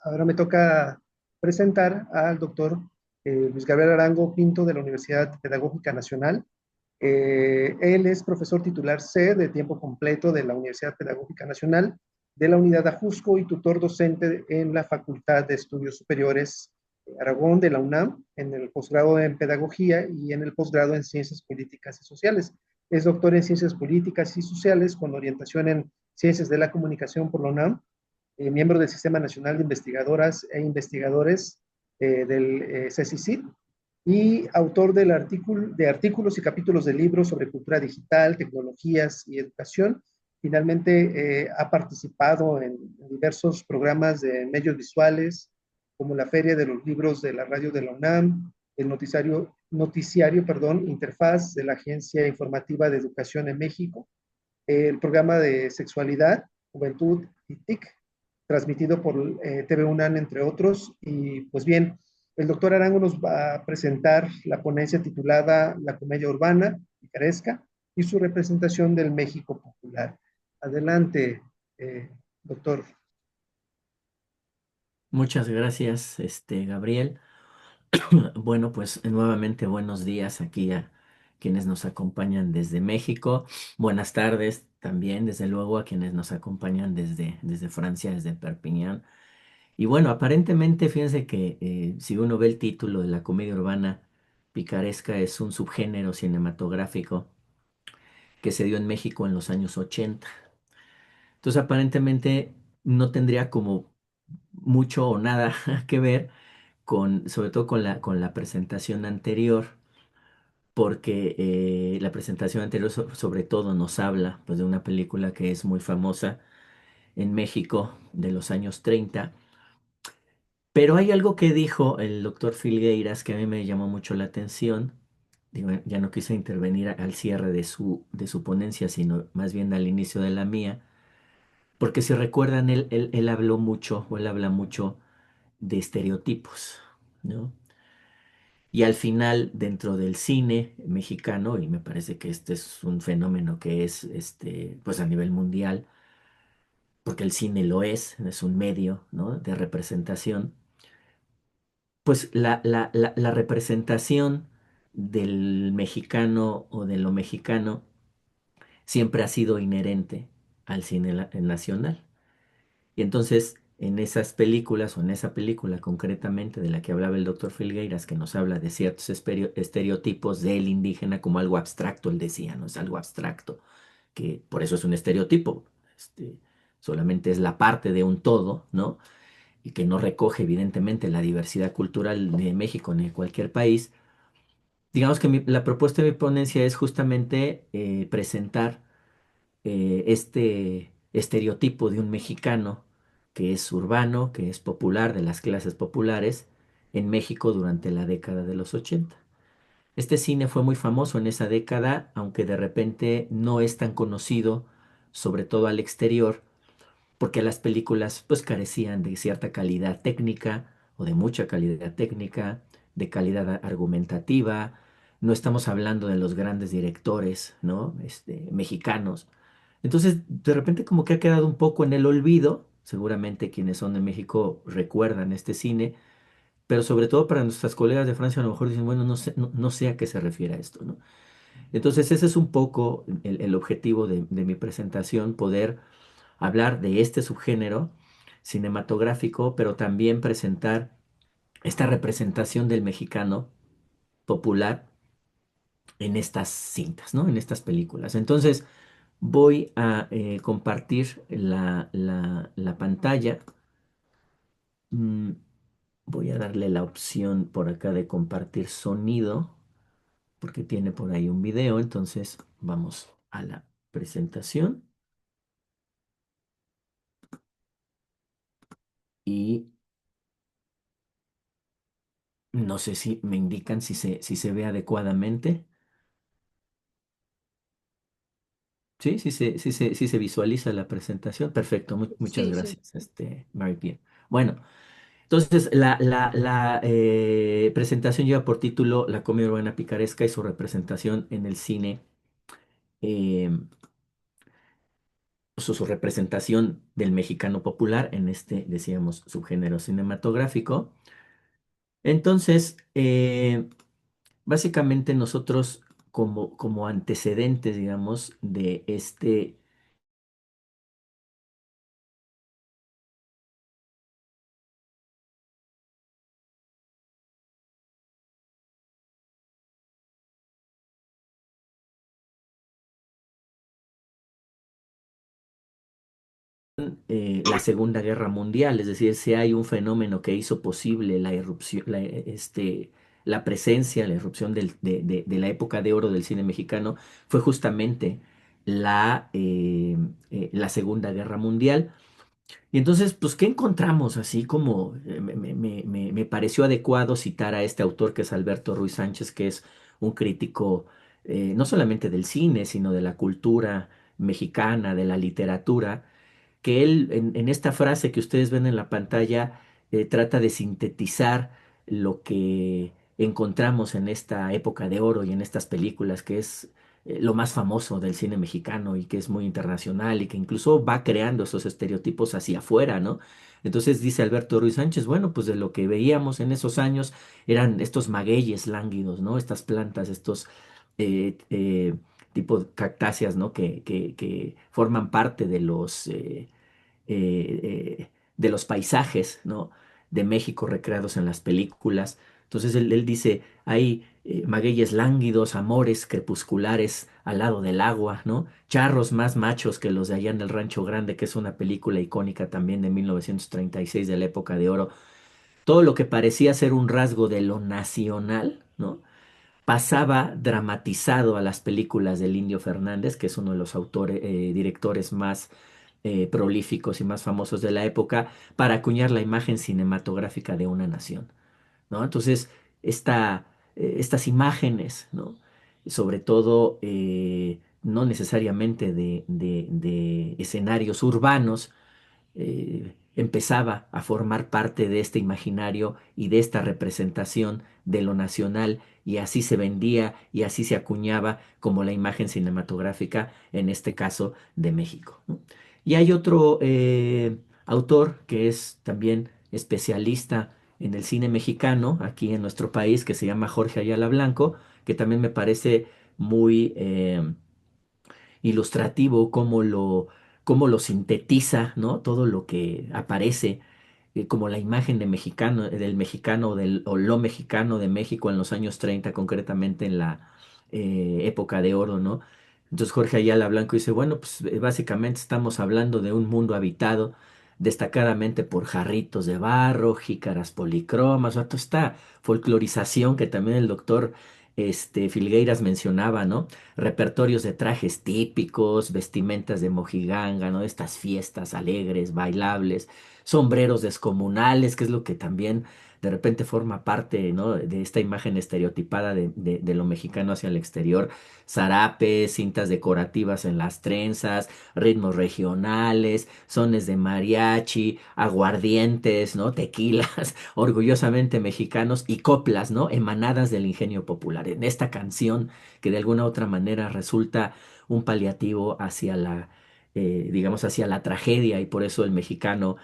Ahora me toca presentar al doctor Luis Gabriel Arango Pinto de la Universidad Pedagógica Nacional. Él es profesor titular C de tiempo completo de la Universidad Pedagógica Nacional, de la Unidad Ajusco y tutor docente en la Facultad de Estudios Superiores Aragón de la UNAM, en el posgrado en Pedagogía y en el posgrado en Ciencias Políticas y Sociales. Es doctor en Ciencias Políticas y Sociales con orientación en Ciencias de la Comunicación por la UNAM, miembro del Sistema Nacional de Investigadoras e Investigadores del CECICID y autor de artículos y capítulos de libros sobre cultura digital, tecnologías y educación. Finalmente, ha participado en diversos programas de medios visuales, como la Feria de los Libros de la Radio de la UNAM, el noticiario, Interfaz de la Agencia Informativa de Educación en México, el programa de Sexualidad, Juventud y TIC, transmitido por TV UNAM, entre otros. Y pues bien, el doctor Arango nos va a presentar la ponencia titulada La comedia urbana picaresca y su representación del México popular. Adelante, doctor. Muchas gracias, Gabriel. Bueno, pues nuevamente buenos días aquí a quienes nos acompañan desde México. Buenas tardes también, desde luego, a quienes nos acompañan desde Francia, desde Perpiñán. Y bueno, aparentemente, fíjense que si uno ve el título de la comedia urbana picaresca, es un subgénero cinematográfico que se dio en México en los años 80. Entonces, aparentemente no tendría como mucho o nada que ver sobre todo con la presentación anterior, porque la presentación anterior sobre todo nos habla pues, de una película que es muy famosa en México de los años 30. Pero hay algo que dijo el doctor Filgueiras que a mí me llamó mucho la atención. Digo, ya no quise intervenir al cierre de su ponencia, sino más bien al inicio de la mía, porque si recuerdan, él habló mucho, o él habla mucho de estereotipos, ¿no? Y al final, dentro del cine mexicano, y me parece que este es un fenómeno que es pues a nivel mundial, porque el cine lo es un medio, ¿no?, de representación, pues la representación del mexicano o de lo mexicano siempre ha sido inherente al cine nacional. Y entonces, en esas películas, o en esa película concretamente de la que hablaba el doctor Filgueiras, que nos habla de ciertos estereotipos del indígena como algo abstracto, él decía, no es algo abstracto, que por eso es un estereotipo, solamente es la parte de un todo, ¿no? Y que no recoge evidentemente la diversidad cultural de México ni de cualquier país. Digamos que la propuesta de mi ponencia es justamente presentar este estereotipo de un mexicano que es urbano, que es popular, de las clases populares en México durante la década de los 80. Este cine fue muy famoso en esa década, aunque de repente no es tan conocido, sobre todo al exterior, porque las películas pues carecían de cierta calidad técnica o de mucha calidad técnica, de calidad argumentativa. No estamos hablando de los grandes directores, ¿no? Mexicanos. Entonces, de repente como que ha quedado un poco en el olvido. Seguramente quienes son de México recuerdan este cine, pero sobre todo para nuestras colegas de Francia a lo mejor dicen, bueno, no sé a qué se refiere a esto, ¿no? Entonces, ese es un poco el objetivo de mi presentación, poder hablar de este subgénero cinematográfico, pero también presentar esta representación del mexicano popular en estas cintas, ¿no? En estas películas. Entonces, voy a compartir la pantalla. Mm, Voy a darle la opción por acá de compartir sonido, porque tiene por ahí un video. Entonces, vamos a la presentación. Y no sé si me indican si se ve adecuadamente. Sí se visualiza la presentación. Perfecto, muchas Sí, sí. gracias, Mary Pierre. Bueno, entonces la presentación lleva por título La comedia urbana picaresca y su representación en el cine, eh, su representación del mexicano popular en este, decíamos, subgénero cinematográfico. Entonces, básicamente nosotros como antecedentes, digamos, de este la Segunda Guerra Mundial, es decir, si hay un fenómeno que hizo posible la irrupción, la presencia, la irrupción de la época de oro del cine mexicano, fue justamente la Segunda Guerra Mundial. Y entonces, pues, ¿qué encontramos? Así como me pareció adecuado citar a este autor que es Alberto Ruiz Sánchez, que es un crítico no solamente del cine, sino de la cultura mexicana, de la literatura que él en esta frase que ustedes ven en la pantalla trata de sintetizar lo que encontramos en esta época de oro y en estas películas, que es lo más famoso del cine mexicano y que es muy internacional y que incluso va creando esos estereotipos hacia afuera, ¿no? Entonces dice Alberto Ruiz Sánchez, bueno, pues de lo que veíamos en esos años eran estos magueyes lánguidos, ¿no? Estas plantas, estos eh, eh, tipo cactáceas, ¿no? Que forman parte de los paisajes, ¿no? De México recreados en las películas. Entonces él dice, hay magueyes lánguidos, amores crepusculares al lado del agua, ¿no? Charros más machos que los de allá en el Rancho Grande, que es una película icónica también de 1936 de la época de oro. Todo lo que parecía ser un rasgo de lo nacional, ¿no? Pasaba dramatizado a las películas del Indio Fernández, que es uno de los autores, directores más prolíficos y más famosos de la época, para acuñar la imagen cinematográfica de una nación, ¿no? Entonces, estas imágenes, ¿no? Sobre todo, no necesariamente de escenarios urbanos, empezaba a formar parte de este imaginario y de esta representación de lo nacional y así se vendía y así se acuñaba como la imagen cinematográfica, en este caso de México, ¿no? Y hay otro autor que es también especialista en el cine mexicano aquí en nuestro país, que se llama Jorge Ayala Blanco, que también me parece muy ilustrativo cómo lo sintetiza, ¿no? Todo lo que aparece como la imagen de mexicano, del mexicano o lo mexicano de México en los años 30 concretamente en la época de oro, ¿no? Entonces Jorge Ayala Blanco dice, bueno, pues básicamente estamos hablando de un mundo habitado destacadamente por jarritos de barro, jícaras policromas, o sea, toda esta folclorización que también el doctor Filgueiras mencionaba, ¿no? Repertorios de trajes típicos, vestimentas de mojiganga, ¿no? Estas fiestas alegres, bailables, sombreros descomunales, que es lo que también de repente forma parte, ¿no? De esta imagen estereotipada de lo mexicano hacia el exterior, zarapes, cintas decorativas en las trenzas, ritmos regionales, sones de mariachi, aguardientes, ¿no? Tequilas, orgullosamente mexicanos y coplas, ¿no? Emanadas del ingenio popular. En esta canción que de alguna u otra manera resulta un paliativo hacia digamos, hacia la tragedia y por eso el mexicano,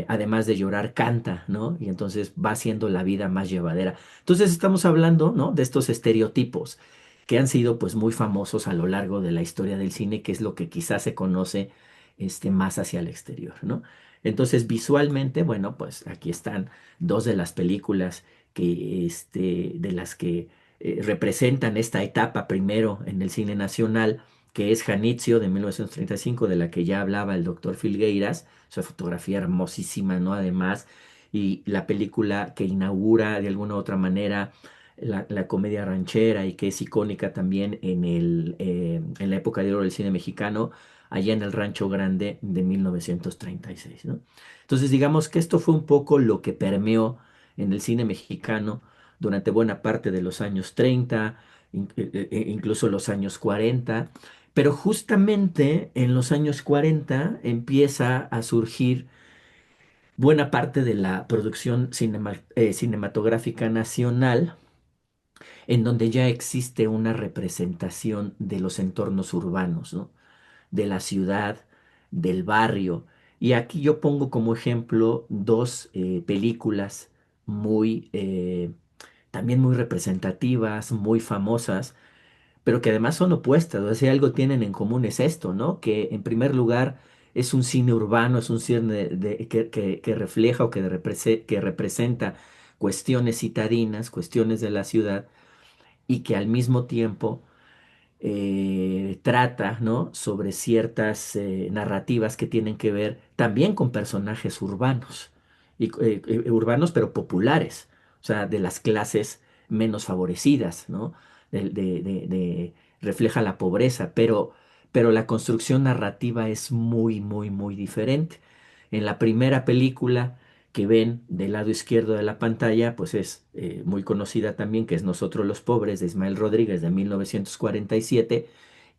además de llorar, canta, ¿no? Y entonces va haciendo la vida más llevadera. Entonces estamos hablando, ¿no? De estos estereotipos que han sido pues muy famosos a lo largo de la historia del cine, que es lo que quizás se conoce más hacia el exterior, ¿no? Entonces visualmente, bueno, pues aquí están dos de las películas de las que representan esta etapa primero en el cine nacional, que es Janitzio de 1935, de la que ya hablaba el doctor Filgueiras, su fotografía hermosísima, ¿no? Además, y la película que inaugura de alguna u otra manera la comedia ranchera y que es icónica también en la época de oro del cine mexicano, allá en el Rancho Grande de 1936, ¿no? Entonces, digamos que esto fue un poco lo que permeó en el cine mexicano durante buena parte de los años 30, incluso los años 40, pero justamente en los años 40 empieza a surgir buena parte de la producción cinematográfica nacional, en donde ya existe una representación de los entornos urbanos, ¿no? De la ciudad, del barrio. Y aquí yo pongo como ejemplo dos películas muy, también muy representativas, muy famosas, pero que además son opuestas. O sea, si algo tienen en común es esto, ¿no? Que en primer lugar es un cine urbano, es un cine que refleja o que representa cuestiones citadinas, cuestiones de la ciudad, y que al mismo tiempo trata, ¿no? Sobre ciertas narrativas que tienen que ver también con personajes urbanos, urbanos pero populares, o sea, de las clases menos favorecidas, ¿no? Refleja la pobreza, pero la construcción narrativa es muy, muy, muy diferente. En la primera película que ven del lado izquierdo de la pantalla, pues es muy conocida también, que es Nosotros los Pobres, de Ismael Rodríguez, de 1947,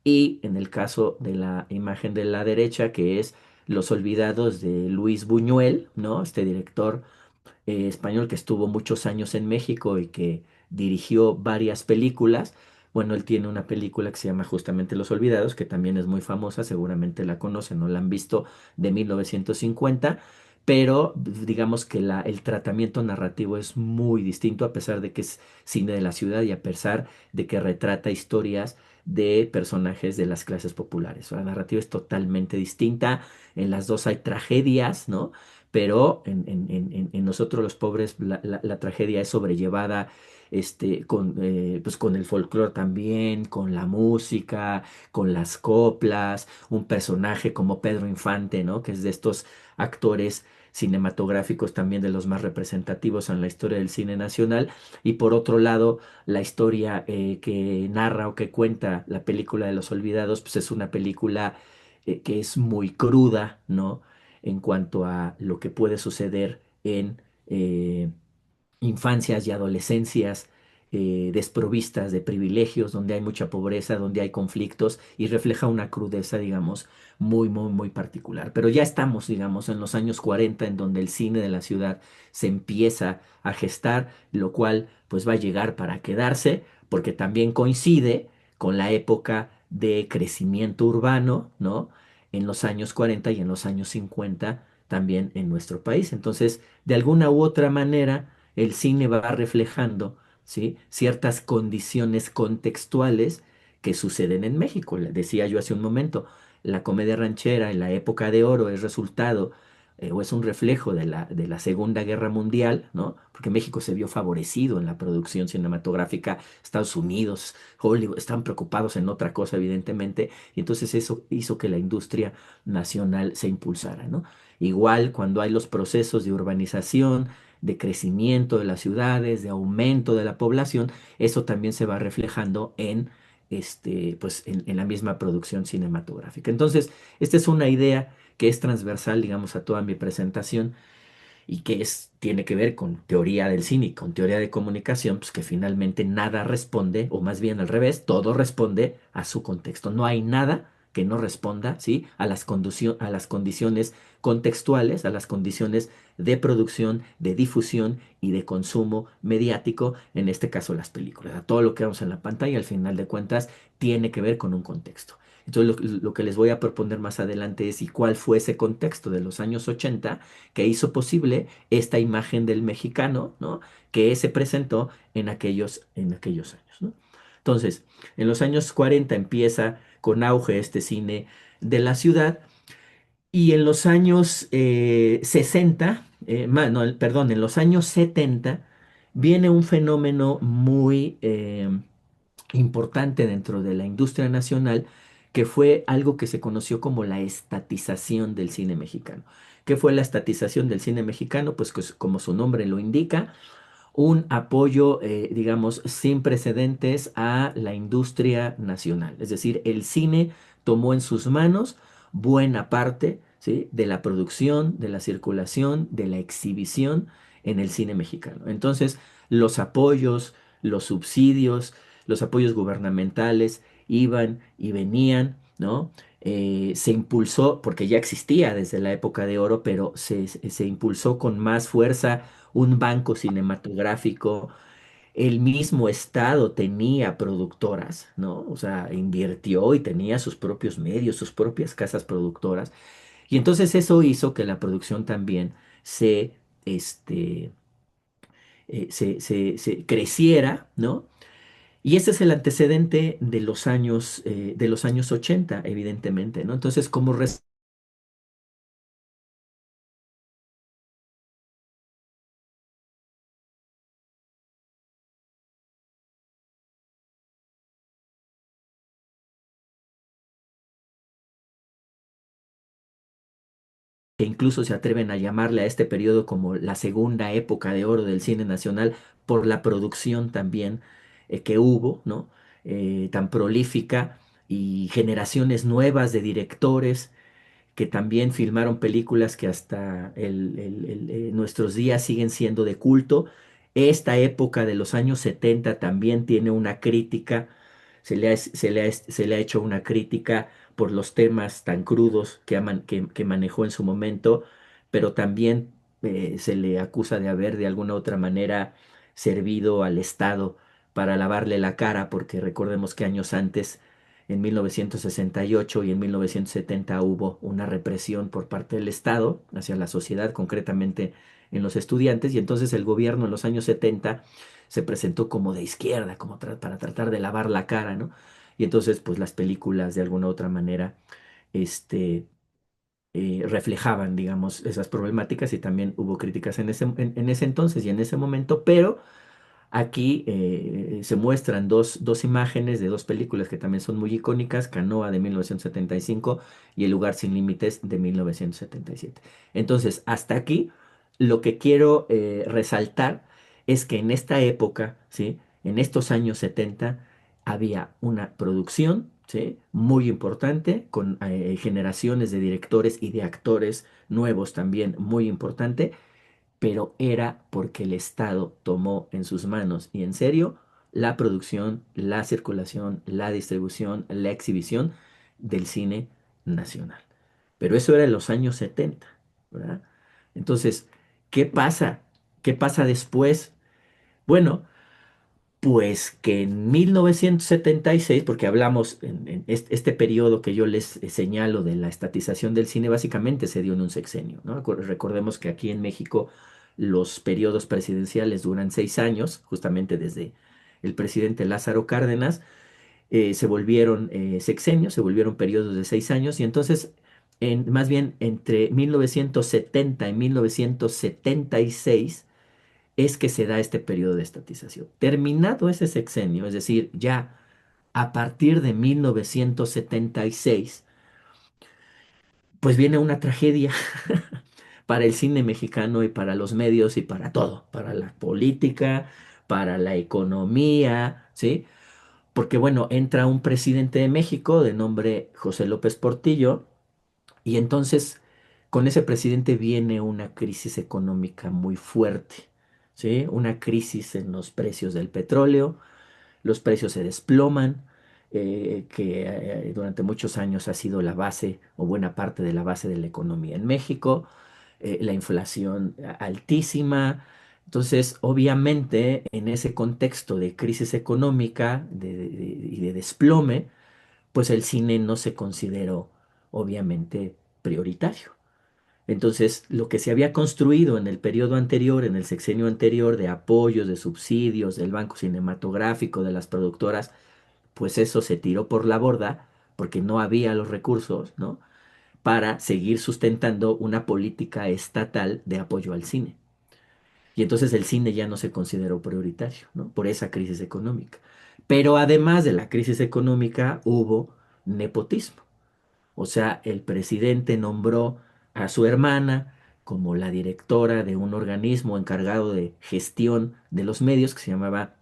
y en el caso de la imagen de la derecha, que es Los Olvidados, de Luis Buñuel, ¿no? Este director español que estuvo muchos años en México y que dirigió varias películas. Bueno, él tiene una película que se llama justamente Los Olvidados, que también es muy famosa, seguramente la conocen o la han visto, de 1950, pero digamos que el tratamiento narrativo es muy distinto, a pesar de que es cine de la ciudad y a pesar de que retrata historias de personajes de las clases populares. La narrativa es totalmente distinta, en las dos hay tragedias, ¿no? Pero en nosotros los pobres la tragedia es sobrellevada pues con el folclore también, con la música, con las coplas, un personaje como Pedro Infante, ¿no? Que es de estos actores cinematográficos también de los más representativos en la historia del cine nacional. Y por otro lado, la historia que narra o que cuenta la película de Los Olvidados, pues es una película que es muy cruda, ¿no? En cuanto a lo que puede suceder en infancias y adolescencias desprovistas de privilegios, donde hay mucha pobreza, donde hay conflictos, y refleja una crudeza, digamos, muy, muy, muy particular. Pero ya estamos, digamos, en los años 40, en donde el cine de la ciudad se empieza a gestar, lo cual pues va a llegar para quedarse, porque también coincide con la época de crecimiento urbano, ¿no? En los años 40 y en los años 50 también en nuestro país. Entonces, de alguna u otra manera, el cine va reflejando, ¿sí? Ciertas condiciones contextuales que suceden en México. Le decía yo hace un momento, la comedia ranchera en la época de oro es resultado o es un reflejo de la Segunda Guerra Mundial, ¿no? Porque México se vio favorecido en la producción cinematográfica. Estados Unidos, Hollywood, están preocupados en otra cosa, evidentemente, y entonces eso hizo que la industria nacional se impulsara, ¿no? Igual cuando hay los procesos de urbanización, de crecimiento de las ciudades, de aumento de la población, eso también se va reflejando en, pues, en la misma producción cinematográfica. Entonces, esta es una idea que es transversal, digamos, a toda mi presentación y que tiene que ver con teoría del cine y con teoría de comunicación, pues que finalmente nada responde, o más bien al revés, todo responde a su contexto. No hay nada que no responda, ¿sí? A a las condiciones contextuales, a las condiciones de producción, de difusión y de consumo mediático, en este caso las películas. A todo lo que vemos en la pantalla, al final de cuentas, tiene que ver con un contexto. Entonces, lo que les voy a proponer más adelante es y cuál fue ese contexto de los años 80 que hizo posible esta imagen del mexicano, ¿no? Que se presentó en aquellos años, ¿no? Entonces, en los años 40 empieza con auge este cine de la ciudad y en los años 60, no, perdón, en los años 70 viene un fenómeno muy importante dentro de la industria nacional, que fue algo que se conoció como la estatización del cine mexicano. ¿Qué fue la estatización del cine mexicano? Pues como su nombre lo indica, un apoyo, digamos, sin precedentes a la industria nacional. Es decir, el cine tomó en sus manos buena parte, ¿sí? De la producción, de la circulación, de la exhibición en el cine mexicano. Entonces, los apoyos, los subsidios, los apoyos gubernamentales iban y venían, ¿no? Se impulsó, porque ya existía desde la época de oro, pero se impulsó con más fuerza un banco cinematográfico. El mismo Estado tenía productoras, ¿no? O sea, invirtió y tenía sus propios medios, sus propias casas productoras. Y entonces eso hizo que la producción también se, este, se creciera, ¿no? Y ese es el antecedente de los años 80, evidentemente, ¿no? Entonces, como que incluso se atreven a llamarle a este periodo como la segunda época de oro del cine nacional por la producción también que hubo, ¿no? Tan prolífica y generaciones nuevas de directores que también filmaron películas que hasta nuestros días siguen siendo de culto. Esta época de los años 70 también tiene una crítica, se le ha hecho una crítica por los temas tan crudos que manejó en su momento, pero también se le acusa de haber de alguna otra manera servido al Estado para lavarle la cara, porque recordemos que años antes en 1968 y en 1970 hubo una represión por parte del Estado hacia la sociedad, concretamente en los estudiantes, y entonces el gobierno en los años 70 se presentó como de izquierda, como para tratar de lavar la cara, ¿no? Y entonces, pues las películas de alguna u otra manera, este, reflejaban, digamos, esas problemáticas y también hubo críticas en ese entonces y en ese momento, pero aquí se muestran dos imágenes de dos películas que también son muy icónicas, Canoa de 1975 y El lugar sin límites de 1977. Entonces, hasta aquí lo que quiero resaltar es que en esta época, ¿sí? En estos años 70 había una producción, ¿sí? Muy importante, con generaciones de directores y de actores nuevos también muy importante, pero era porque el Estado tomó en sus manos y en serio la producción, la circulación, la distribución, la exhibición del cine nacional. Pero eso era en los años 70, ¿verdad? Entonces, ¿qué pasa? ¿Qué pasa después? Bueno, pues que en 1976, porque hablamos en este periodo que yo les señalo de la estatización del cine, básicamente se dio en un sexenio, ¿no? Recordemos que aquí en México los periodos presidenciales duran 6 años, justamente desde el presidente Lázaro Cárdenas, se volvieron sexenios, se volvieron periodos de 6 años, y entonces, más bien entre 1970 y 1976, es que se da este periodo de estatización. Terminado ese sexenio, es decir, ya a partir de 1976, pues viene una tragedia para el cine mexicano y para los medios y para todo, para la política, para la economía, ¿sí? Porque bueno, entra un presidente de México de nombre José López Portillo, y entonces con ese presidente viene una crisis económica muy fuerte, ¿sí? Una crisis en los precios del petróleo, los precios se desploman, que durante muchos años ha sido la base o buena parte de la base de la economía en México, la inflación altísima. Entonces, obviamente, en ese contexto de crisis económica y de desplome, pues el cine no se consideró, obviamente, prioritario. Entonces, lo que se había construido en el periodo anterior, en el sexenio anterior, de apoyos, de subsidios, del banco cinematográfico, de las productoras, pues eso se tiró por la borda porque no había los recursos, ¿no? Para seguir sustentando una política estatal de apoyo al cine. Y entonces el cine ya no se consideró prioritario, ¿no? Por esa crisis económica. Pero además de la crisis económica, hubo nepotismo. O sea, el presidente nombró a su hermana como la directora de un organismo encargado de gestión de los medios que se llamaba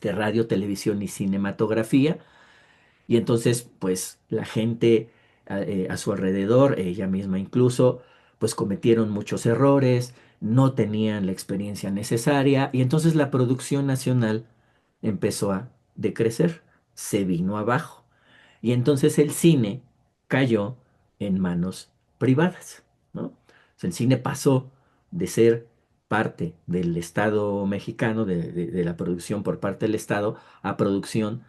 Radio, Televisión y Cinematografía. Y entonces, pues la gente a su alrededor, ella misma incluso, pues cometieron muchos errores, no tenían la experiencia necesaria, y entonces la producción nacional empezó a decrecer, se vino abajo. Y entonces el cine cayó en manos privadas, ¿no? O sea, el cine pasó de ser parte del Estado mexicano, de la producción por parte del Estado, a producción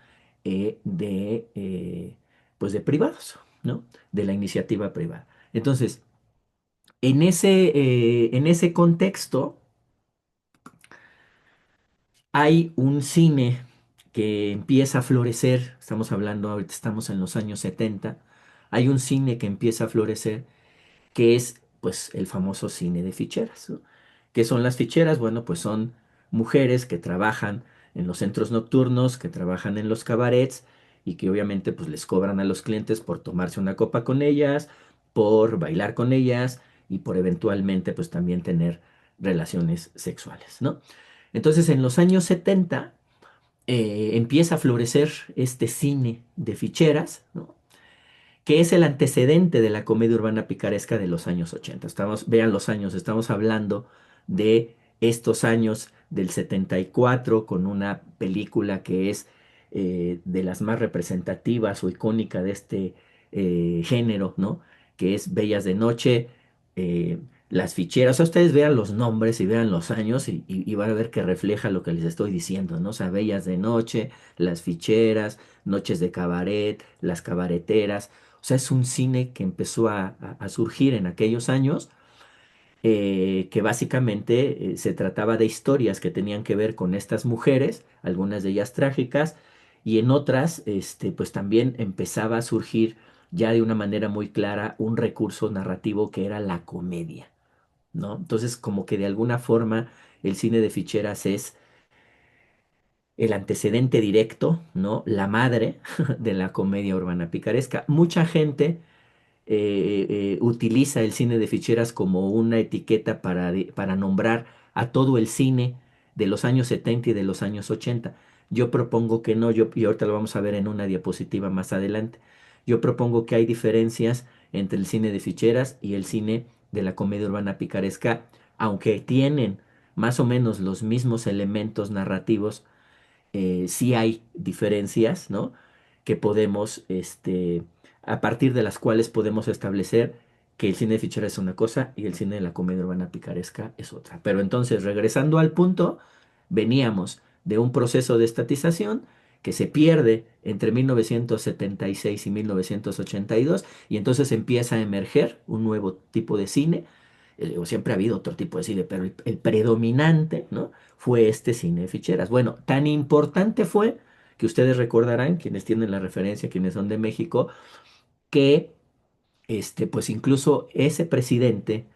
pues de privados, ¿no? De la iniciativa privada. Entonces, en ese contexto, hay un cine que empieza a florecer, estamos hablando, ahorita estamos en los años 70, hay un cine que empieza a florecer que es pues el famoso cine de ficheras, ¿no? ¿Qué son las ficheras? Bueno, pues son mujeres que trabajan en los centros nocturnos, que trabajan en los cabarets y que obviamente pues les cobran a los clientes por tomarse una copa con ellas, por bailar con ellas y por eventualmente pues también tener relaciones sexuales, ¿no? Entonces en los años 70 empieza a florecer este cine de ficheras, ¿no? Que es el antecedente de la comedia urbana picaresca de los años 80. Vean los años, estamos hablando de estos años del 74 con una película que es de las más representativas o icónica de este género, ¿no? Que es Bellas de Noche, eh, Las Ficheras. O sea, ustedes vean los nombres y vean los años y van a ver que refleja lo que les estoy diciendo, ¿no? O sea, Bellas de Noche, Las Ficheras, Noches de Cabaret, Las Cabareteras. O sea, es un cine que empezó a surgir en aquellos años, que básicamente se trataba de historias que tenían que ver con estas mujeres, algunas de ellas trágicas, y en otras, pues también empezaba a surgir ya de una manera muy clara un recurso narrativo que era la comedia, ¿no? Entonces, como que de alguna forma el cine de ficheras es el antecedente directo, ¿no? La madre de la comedia urbana picaresca. Mucha gente utiliza el cine de ficheras como una etiqueta para nombrar a todo el cine de los años 70 y de los años 80. Yo propongo que no, y ahorita lo vamos a ver en una diapositiva más adelante. Yo propongo que hay diferencias entre el cine de ficheras y el cine de la comedia urbana picaresca, aunque tienen más o menos los mismos elementos narrativos. Sí hay diferencias, ¿no? Que podemos, a partir de las cuales podemos establecer que el cine de fichera es una cosa y el cine de la comedia urbana picaresca es otra. Pero entonces, regresando al punto, veníamos de un proceso de estatización que se pierde entre 1976 y 1982 y entonces empieza a emerger un nuevo tipo de cine. Siempre ha habido otro tipo de cine, pero el predominante, ¿no? Fue este cine de ficheras. Bueno, tan importante fue que ustedes recordarán, quienes tienen la referencia, quienes son de México, que pues incluso ese presidente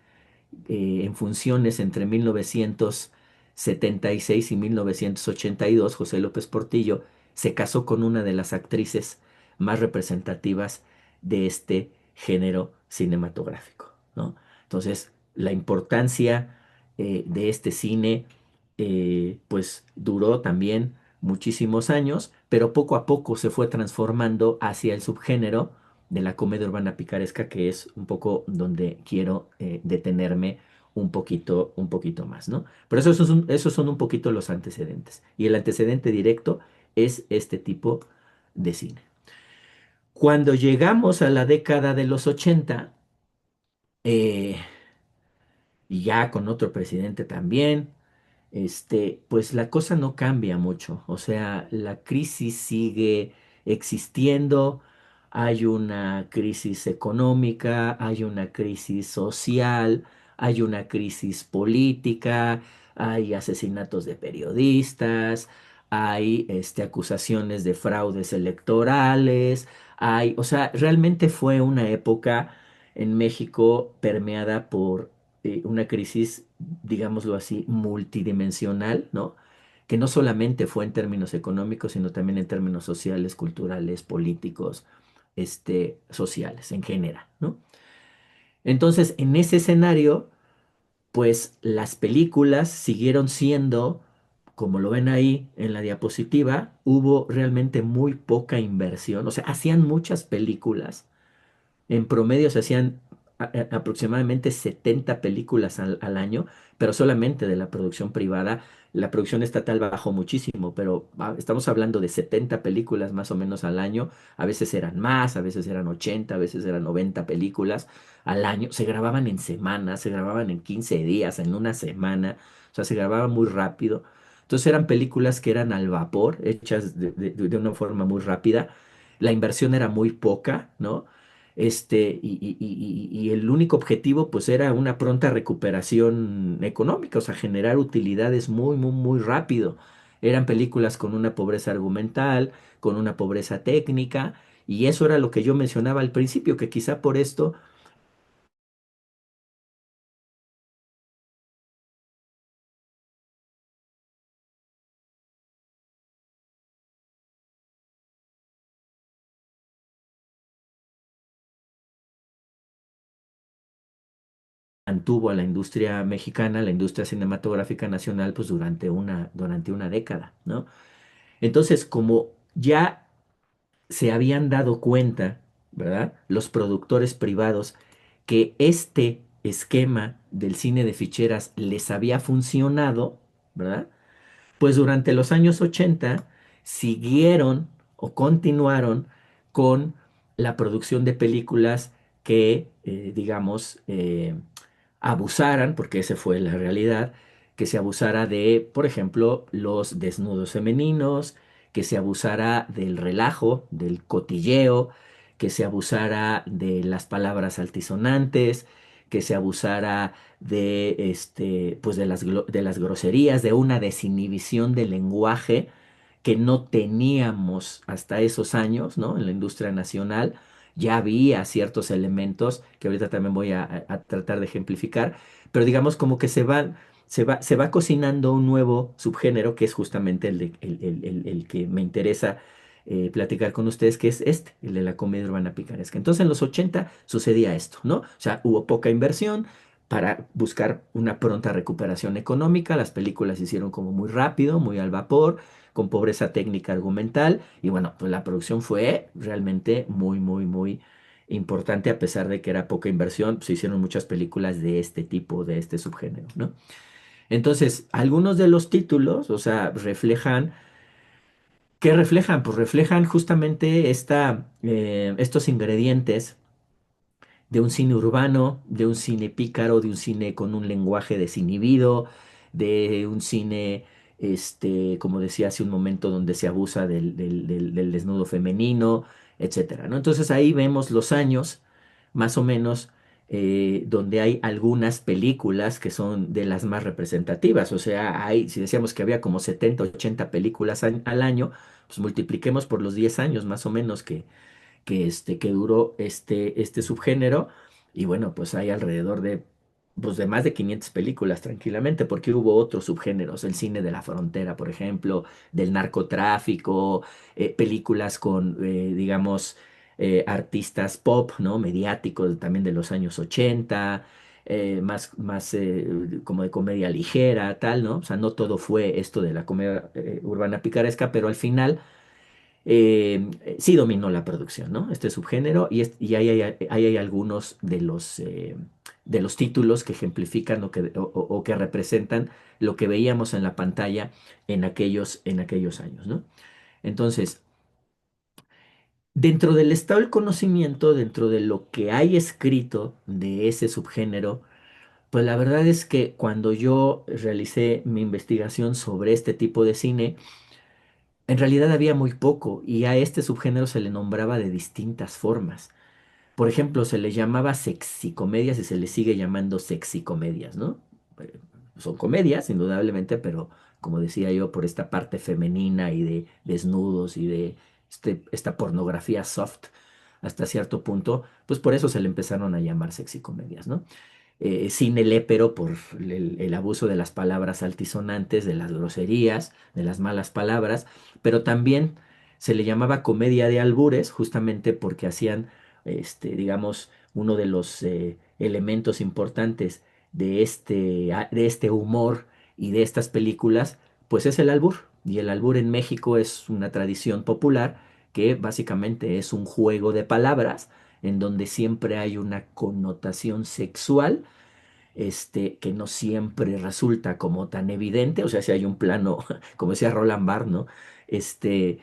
en funciones entre 1976 y 1982, José López Portillo, se casó con una de las actrices más representativas de este género cinematográfico, ¿no? Entonces, la importancia de este cine, pues duró también muchísimos años, pero poco a poco se fue transformando hacia el subgénero de la comedia urbana picaresca, que es un poco donde quiero detenerme un poquito más, ¿no? Pero esos son un poquito los antecedentes. Y el antecedente directo es este tipo de cine. Cuando llegamos a la década de los 80, eh, y ya con otro presidente también, pues la cosa no cambia mucho. O sea, la crisis sigue existiendo. Hay una crisis económica, hay una crisis social, hay una crisis política, hay asesinatos de periodistas, hay acusaciones de fraudes electorales, o sea, realmente fue una época en México permeada por una crisis, digámoslo así, multidimensional, ¿no? Que no solamente fue en términos económicos, sino también en términos sociales, culturales, políticos, sociales en general, ¿no? Entonces, en ese escenario, pues las películas siguieron siendo, como lo ven ahí en la diapositiva, hubo realmente muy poca inversión, o sea, hacían muchas películas. En promedio se hacían aproximadamente 70 películas al año, pero solamente de la producción privada. La producción estatal bajó muchísimo, pero estamos hablando de 70 películas más o menos al año. A veces eran más, a veces eran 80, a veces eran 90 películas al año. Se grababan en semanas, se grababan en 15 días, en una semana. O sea, se grababa muy rápido. Entonces eran películas que eran al vapor, hechas de una forma muy rápida. La inversión era muy poca, ¿no? y el único objetivo pues era una pronta recuperación económica, o sea, generar utilidades muy, muy, muy rápido. Eran películas con una pobreza argumental, con una pobreza técnica, y eso era lo que yo mencionaba al principio, que quizá por esto mantuvo a la industria mexicana, la industria cinematográfica nacional, pues durante una década, ¿no? Entonces, como ya se habían dado cuenta, ¿verdad? Los productores privados, que este esquema del cine de ficheras les había funcionado, ¿verdad? Pues durante los años 80 siguieron o continuaron con la producción de películas que, abusaran, porque esa fue la realidad, que se abusara de, por ejemplo, los desnudos femeninos, que se abusara del relajo, del cotilleo, que se abusara de las palabras altisonantes, que se abusara de, pues de las groserías, de una desinhibición del lenguaje que no teníamos hasta esos años, ¿no? En la industria nacional ya había ciertos elementos que ahorita también voy a tratar de ejemplificar, pero digamos como que se va cocinando un nuevo subgénero que es justamente el que me interesa platicar con ustedes, que es el de la comedia urbana picaresca. Entonces en los 80 sucedía esto, ¿no? O sea, hubo poca inversión para buscar una pronta recuperación económica, las películas se hicieron como muy rápido, muy al vapor, con pobreza técnica argumental, y bueno, pues la producción fue realmente muy, muy, muy importante, a pesar de que era poca inversión, pues, se hicieron muchas películas de este tipo, de este subgénero, ¿no? Entonces, algunos de los títulos, o sea, reflejan, ¿qué reflejan? Pues reflejan justamente estos ingredientes de un cine urbano, de un cine pícaro, de un cine con un lenguaje desinhibido, de un cine, como decía hace un momento, donde se abusa del desnudo femenino, etcétera, ¿no? Entonces ahí vemos los años, más o menos, donde hay algunas películas que son de las más representativas. O sea, si decíamos que había como 70 80 películas al año, pues multipliquemos por los 10 años más o menos que duró este subgénero. Y bueno, pues hay alrededor pues de más de 500 películas tranquilamente, porque hubo otros subgéneros, el cine de la frontera, por ejemplo, del narcotráfico, películas con, artistas pop, ¿no? Mediáticos también de los años 80. Más como de comedia ligera, tal, ¿no? O sea, no todo fue esto de la comedia urbana picaresca, pero al final sí dominó la producción, ¿no? Este subgénero y ahí hay algunos de los títulos que ejemplifican o que representan lo que veíamos en la pantalla en aquellos años, ¿no? Entonces, dentro del estado del conocimiento, dentro de lo que hay escrito de ese subgénero, pues la verdad es que cuando yo realicé mi investigación sobre este tipo de cine, en realidad había muy poco y a este subgénero se le nombraba de distintas formas. Por ejemplo, se le llamaba sexicomedias y se le sigue llamando sexicomedias, ¿no? Eh, Son comedias, indudablemente, pero como decía yo, por esta parte femenina y de desnudos y de esta pornografía soft hasta cierto punto, pues por eso se le empezaron a llamar sexicomedias, ¿no? Cine lépero por el abuso de las palabras altisonantes, de las groserías, de las malas palabras, pero también se le llamaba comedia de albures justamente porque hacían, uno de los elementos importantes de este humor y de estas películas, pues es el albur. Y el albur en México es una tradición popular que básicamente es un juego de palabras en donde siempre hay una connotación sexual, que no siempre resulta como tan evidente, o sea, si hay un plano, como decía Roland Barthes, ¿no? Este,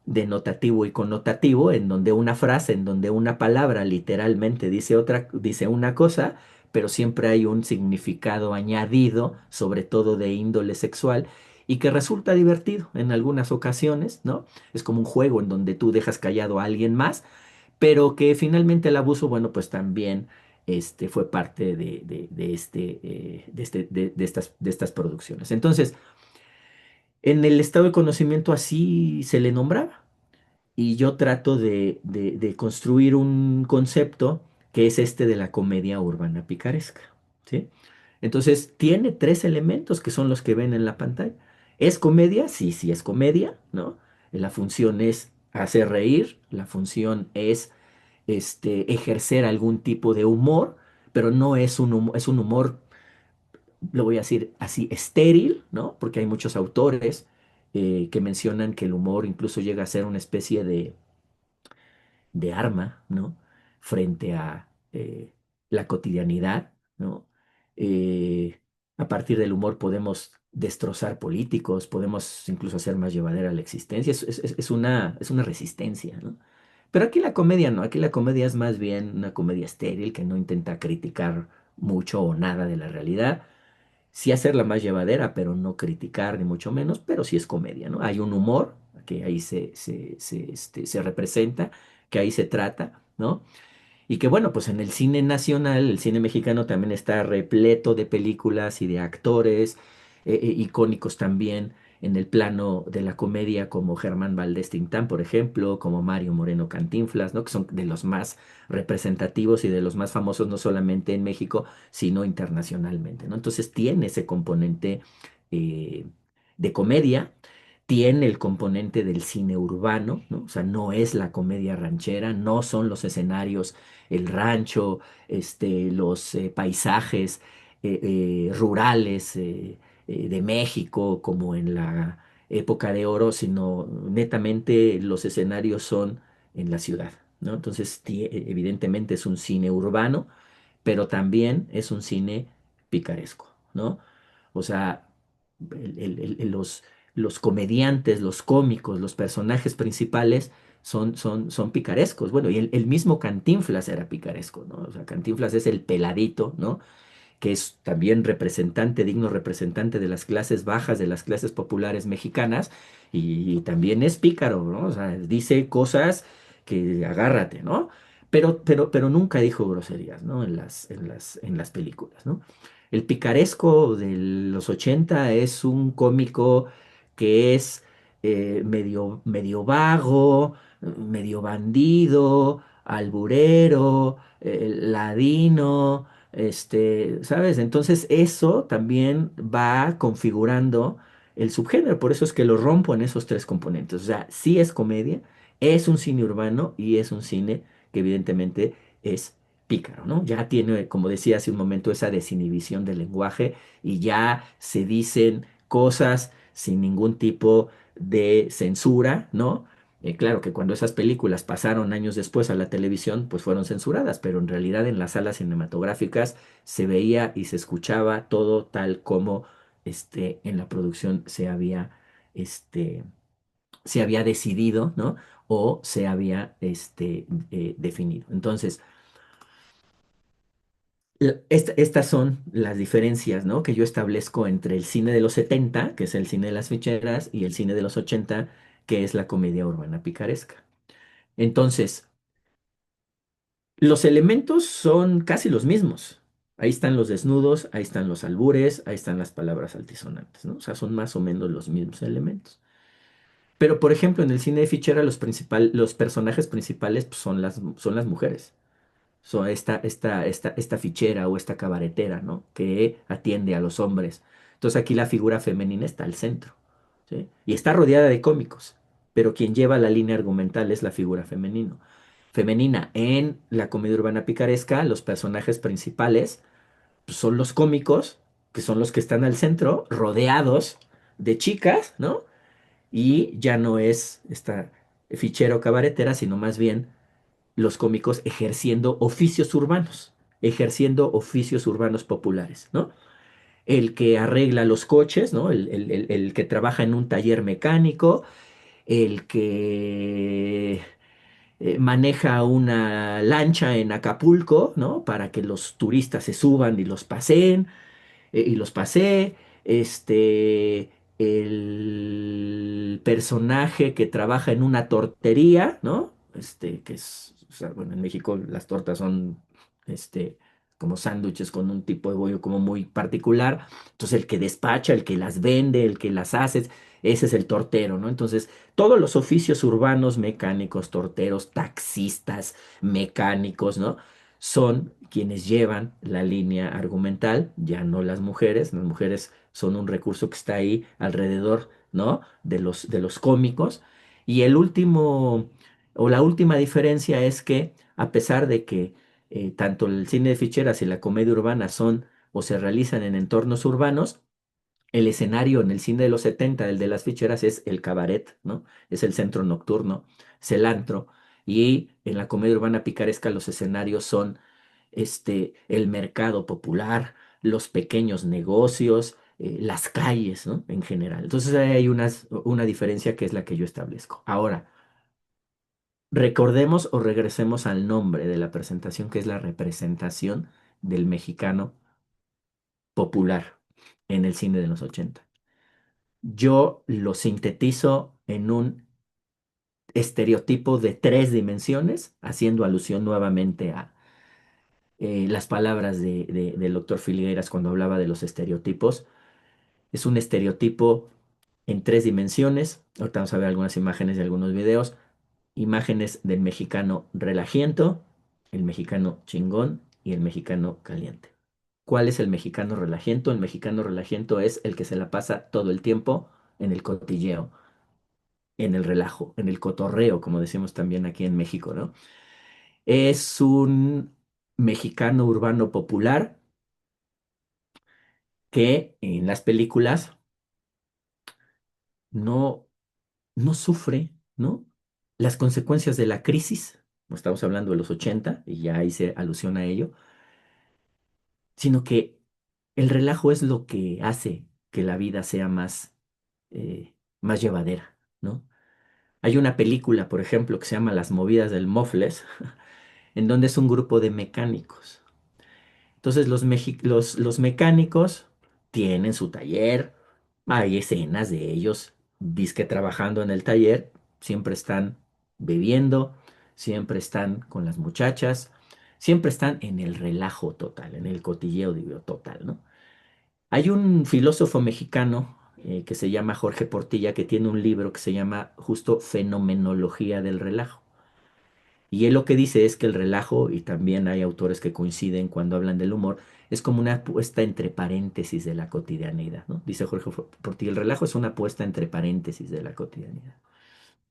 denotativo y connotativo, en donde una frase, en donde una palabra literalmente dice una cosa, pero siempre hay un significado añadido, sobre todo de índole sexual, y que resulta divertido en algunas ocasiones, ¿no? Es como un juego en donde tú dejas callado a alguien más, pero que finalmente el abuso, bueno, pues también fue parte de estas producciones. Entonces, en el estado de conocimiento así se le nombraba. Y yo trato de construir un concepto que es este de la comedia urbana picaresca, ¿sí? Entonces, tiene tres elementos que son los que ven en la pantalla. ¿Es comedia? Sí, sí es comedia, ¿no? La función es hacer reír, la función es ejercer algún tipo de humor, pero no es es un humor, lo voy a decir así, estéril, ¿no? Porque hay muchos autores que mencionan que el humor incluso llega a ser una especie de arma, ¿no? Frente a la cotidianidad, ¿no? Eh, a partir del humor podemos destrozar políticos, podemos incluso hacer más llevadera la existencia. Es una resistencia, ¿no? Pero aquí la comedia no, aquí la comedia es más bien una comedia estéril que no intenta criticar mucho o nada de la realidad. Sí hacerla más llevadera, pero no criticar ni mucho menos, pero sí es comedia, ¿no? Hay un humor que ahí se representa, que ahí se trata, ¿no? Y que bueno, pues en el cine nacional, el cine mexicano también está repleto de películas y de actores icónicos también en el plano de la comedia, como Germán Valdés Tintán, por ejemplo, como Mario Moreno Cantinflas, ¿no? Que son de los más representativos y de los más famosos, no solamente en México, sino internacionalmente, ¿no? Entonces tiene ese componente eh, de comedia, tiene el componente del cine urbano, ¿no? O sea, no es la comedia ranchera, no son los escenarios, el rancho, los paisajes rurales de México, como en la época de oro, sino netamente los escenarios son en la ciudad, ¿no? Entonces, evidentemente es un cine urbano, pero también es un cine picaresco, ¿no? O sea, los comediantes, los cómicos, los personajes principales son picarescos. Bueno, y el mismo Cantinflas era picaresco, ¿no? O sea, Cantinflas es el peladito, ¿no? Que es también representante, digno representante de las clases bajas, de las clases populares mexicanas, y también es pícaro, ¿no? O sea, dice cosas que agárrate, ¿no? Pero nunca dijo groserías, ¿no? En las películas, ¿no? El picaresco de los 80 es un cómico que es medio vago, medio bandido, alburero, ladino, ¿sabes? Entonces eso también va configurando el subgénero, por eso es que lo rompo en esos tres componentes. O sea, sí es comedia, es un cine urbano y es un cine que evidentemente es pícaro, ¿no? Ya tiene, como decía hace un momento, esa desinhibición del lenguaje y ya se dicen cosas sin ningún tipo de censura, ¿no? Claro que cuando esas películas pasaron años después a la televisión, pues fueron censuradas, pero en realidad en las salas cinematográficas se veía y se escuchaba todo tal como en la producción este, se había decidido, ¿no? O se había definido. Entonces, estas son las diferencias, ¿no? Que yo establezco entre el cine de los 70, que es el cine de las ficheras, y el cine de los 80, que es la comedia urbana picaresca. Entonces, los elementos son casi los mismos. Ahí están los desnudos, ahí están los albures, ahí están las palabras altisonantes, ¿no? O sea, son más o menos los mismos elementos. Pero, por ejemplo, en el cine de fichera, los personajes principales pues, son las mujeres. Son esta fichera o esta cabaretera, ¿no? Que atiende a los hombres. Entonces aquí la figura femenina está al centro, ¿sí? Y está rodeada de cómicos, pero quien lleva la línea argumental es la figura femenina. En la comedia urbana picaresca, los personajes principales pues, son los cómicos, que son los que están al centro, rodeados de chicas, ¿no? Y ya no es esta fichera o cabaretera, sino más bien los cómicos ejerciendo oficios urbanos populares, ¿no? El que arregla los coches, ¿no? El que trabaja en un taller mecánico, el que maneja una lancha en Acapulco, ¿no? Para que los turistas se suban y los paseen, y los pasee, el personaje que trabaja en una tortería, ¿no? Que es O sea, bueno, en México las tortas son, este, como sándwiches con un tipo de bollo como muy particular. Entonces, el que despacha, el que las vende, el que las hace, ese es el tortero, ¿no? Entonces, todos los oficios urbanos, mecánicos, torteros, taxistas, mecánicos, ¿no? Son quienes llevan la línea argumental, ya no las mujeres. Las mujeres son un recurso que está ahí alrededor, ¿no? De los cómicos. Y el último, o la última diferencia es que, a pesar de que tanto el cine de ficheras y la comedia urbana son o se realizan en entornos urbanos, el escenario en el cine de los 70, el de las ficheras, es el cabaret, ¿no? Es el centro nocturno, es el antro. Y en la comedia urbana picaresca los escenarios son el mercado popular, los pequeños negocios, las calles, ¿no? En general. Entonces ahí hay una diferencia que es la que yo establezco. Ahora, recordemos o regresemos al nombre de la presentación, que es la representación del mexicano popular en el cine de los 80. Yo lo sintetizo en un estereotipo de 3 dimensiones, haciendo alusión nuevamente a las palabras del doctor Filgueiras cuando hablaba de los estereotipos. Es un estereotipo en 3 dimensiones. Ahorita vamos a ver algunas imágenes de algunos videos. Imágenes del mexicano relajiento, el mexicano chingón y el mexicano caliente. ¿Cuál es el mexicano relajiento? El mexicano relajiento es el que se la pasa todo el tiempo en el cotilleo, en el relajo, en el cotorreo, como decimos también aquí en México, ¿no? Es un mexicano urbano popular que en las películas no, no sufre, ¿no? Las consecuencias de la crisis, no estamos hablando de los 80 y ya hice alusión a ello, sino que el relajo es lo que hace que la vida sea más llevadera, ¿no? Hay una película, por ejemplo, que se llama Las movidas del Mofles, en donde es un grupo de mecánicos. Entonces los mecánicos tienen su taller, hay escenas de ellos, que trabajando en el taller, siempre están bebiendo, siempre están con las muchachas, siempre están en el relajo total, en el cotilleo digo, total, ¿no? Hay un filósofo mexicano que se llama Jorge Portilla, que tiene un libro que se llama justo Fenomenología del Relajo. Y él lo que dice es que el relajo, y también hay autores que coinciden cuando hablan del humor, es como una puesta entre paréntesis de la cotidianidad, ¿no? Dice Jorge Portilla, el relajo es una puesta entre paréntesis de la cotidianidad.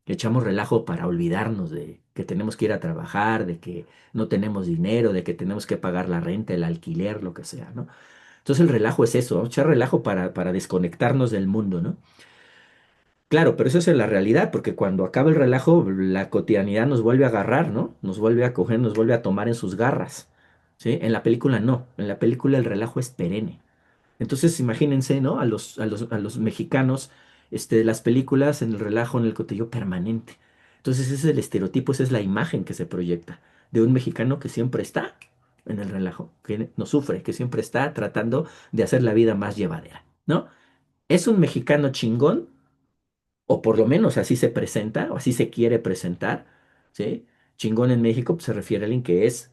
Echamos relajo para olvidarnos de que tenemos que ir a trabajar, de que no tenemos dinero, de que tenemos que pagar la renta, el alquiler, lo que sea, ¿no? Entonces el relajo es eso, ¿no? Echar relajo para desconectarnos del mundo, ¿no? Claro, pero eso es en la realidad, porque cuando acaba el relajo, la cotidianidad nos vuelve a agarrar, ¿no? Nos vuelve a coger, nos vuelve a tomar en sus garras, ¿sí? En la película no, en la película el relajo es perenne. Entonces imagínense, ¿no? A los mexicanos, de las películas en el relajo, en el cotillo permanente. Entonces ese es el estereotipo, esa es la imagen que se proyecta de un mexicano que siempre está en el relajo, que no sufre, que siempre está tratando de hacer la vida más llevadera, ¿no? Es un mexicano chingón, o por lo menos así se presenta, o así se quiere presentar, ¿sí? Chingón en México, pues, se refiere a alguien que es,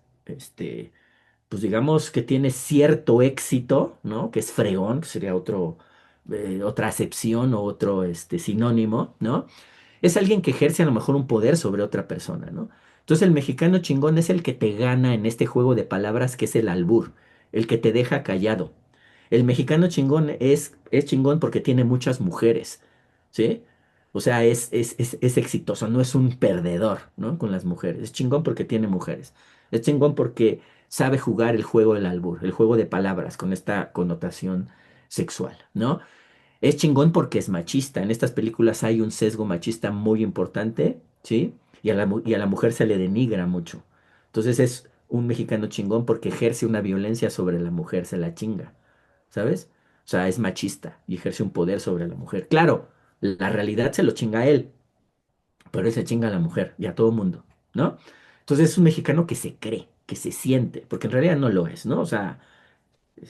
pues digamos que tiene cierto éxito, ¿no? Que es fregón, que sería otra acepción o otro, sinónimo, ¿no? Es alguien que ejerce a lo mejor un poder sobre otra persona, ¿no? Entonces el mexicano chingón es el que te gana en este juego de palabras que es el albur, el que te deja callado. El mexicano chingón es chingón porque tiene muchas mujeres, ¿sí? O sea, es exitoso, no es un perdedor, ¿no? Con las mujeres. Es chingón porque tiene mujeres. Es chingón porque sabe jugar el juego del albur, el juego de palabras con esta connotación sexual, ¿no? Es chingón porque es machista. En estas películas hay un sesgo machista muy importante, ¿sí? Y a la mujer se le denigra mucho. Entonces es un mexicano chingón porque ejerce una violencia sobre la mujer, se la chinga, ¿sabes? O sea, es machista y ejerce un poder sobre la mujer. Claro, la realidad se lo chinga a él, pero él se chinga a la mujer y a todo mundo, ¿no? Entonces es un mexicano que se cree, que se siente, porque en realidad no lo es, ¿no? O sea,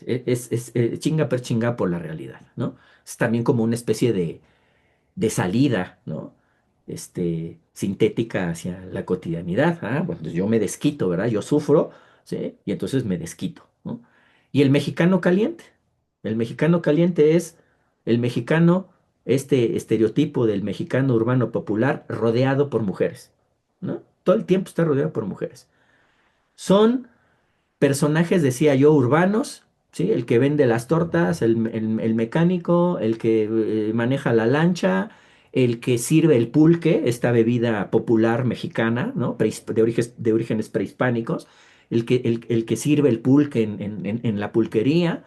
es chinga per chinga por la realidad, ¿no? Es también como una especie de salida, ¿no? sintética hacia la cotidianidad. Ah, bueno, pues yo me desquito, ¿verdad? Yo sufro, ¿sí? Y entonces me desquito, ¿no? Y el mexicano caliente. El mexicano caliente es el mexicano, este estereotipo del mexicano urbano popular rodeado por mujeres, ¿no? Todo el tiempo está rodeado por mujeres. Son personajes, decía yo, urbanos, ¿sí? El que vende las tortas, el mecánico, el que maneja la lancha, el que sirve el pulque, esta bebida popular mexicana, ¿no? De orígenes prehispánicos, el que sirve el pulque en la pulquería.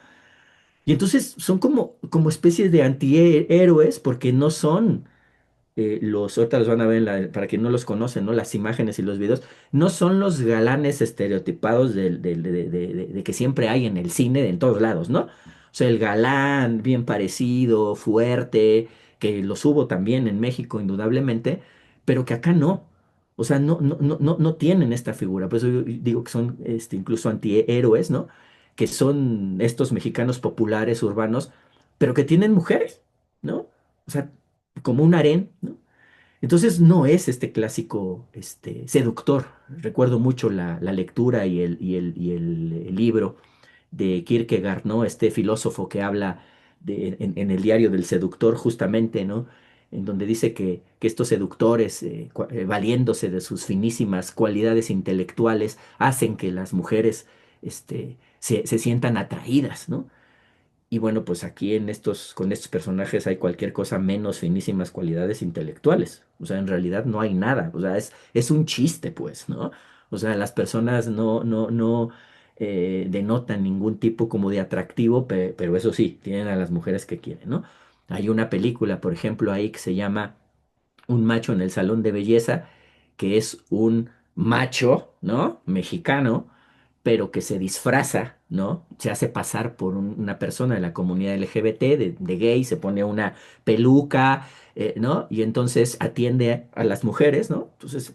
Y entonces son como especies de antihéroes porque no son ahorita los van a ver para quien no los conoce, ¿no? Las imágenes y los videos, no son los galanes estereotipados de que siempre hay en el cine, en todos lados, ¿no? O sea, el galán bien parecido, fuerte, que los hubo también en México, indudablemente, pero que acá no. O sea, no tienen esta figura. Por eso yo digo que son incluso antihéroes, ¿no? Que son estos mexicanos populares, urbanos, pero que tienen mujeres, ¿no? O sea, como un harén, ¿no? Entonces no es este clásico seductor. Recuerdo mucho la lectura y el libro de Kierkegaard, ¿no? Este filósofo que habla en el diario del seductor, justamente, ¿no? En donde dice que estos seductores, valiéndose de sus finísimas cualidades intelectuales, hacen que las mujeres se sientan atraídas, ¿no? Y bueno, pues aquí con estos personajes hay cualquier cosa menos finísimas cualidades intelectuales. O sea, en realidad no hay nada. O sea, es un chiste, pues, ¿no? O sea, las personas no denotan ningún tipo como de atractivo, pero eso sí, tienen a las mujeres que quieren, ¿no? Hay una película, por ejemplo, ahí que se llama Un macho en el salón de belleza, que es un macho, ¿no? Mexicano pero que se disfraza, ¿no? Se hace pasar por una persona de la comunidad LGBT, de gay, se pone una peluca, ¿no? Y entonces atiende a las mujeres, ¿no? Entonces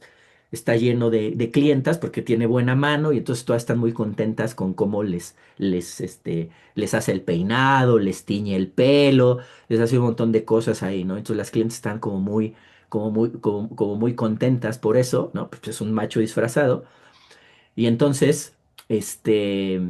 está lleno de clientas porque tiene buena mano y entonces todas están muy contentas con cómo les hace el peinado, les tiñe el pelo, les hace un montón de cosas ahí, ¿no? Entonces las clientes están como muy contentas por eso, ¿no? Pues es un macho disfrazado. Y entonces, este,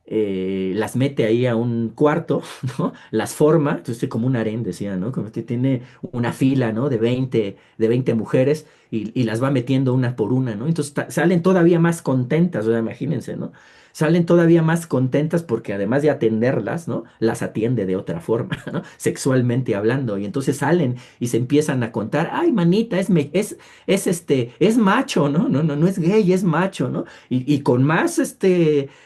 las mete ahí a un cuarto, ¿no? Las forma, entonces como un harén, decía, ¿no? Como que tiene una fila, ¿no? De veinte mujeres y las va metiendo una por una, ¿no? Entonces salen todavía más contentas, o sea, imagínense, ¿no? Salen todavía más contentas porque además de atenderlas, ¿no? Las atiende de otra forma, ¿no? Sexualmente hablando. Y entonces salen y se empiezan a contar, ay, manita, es macho, ¿no? No es gay, es macho, ¿no? Y con más,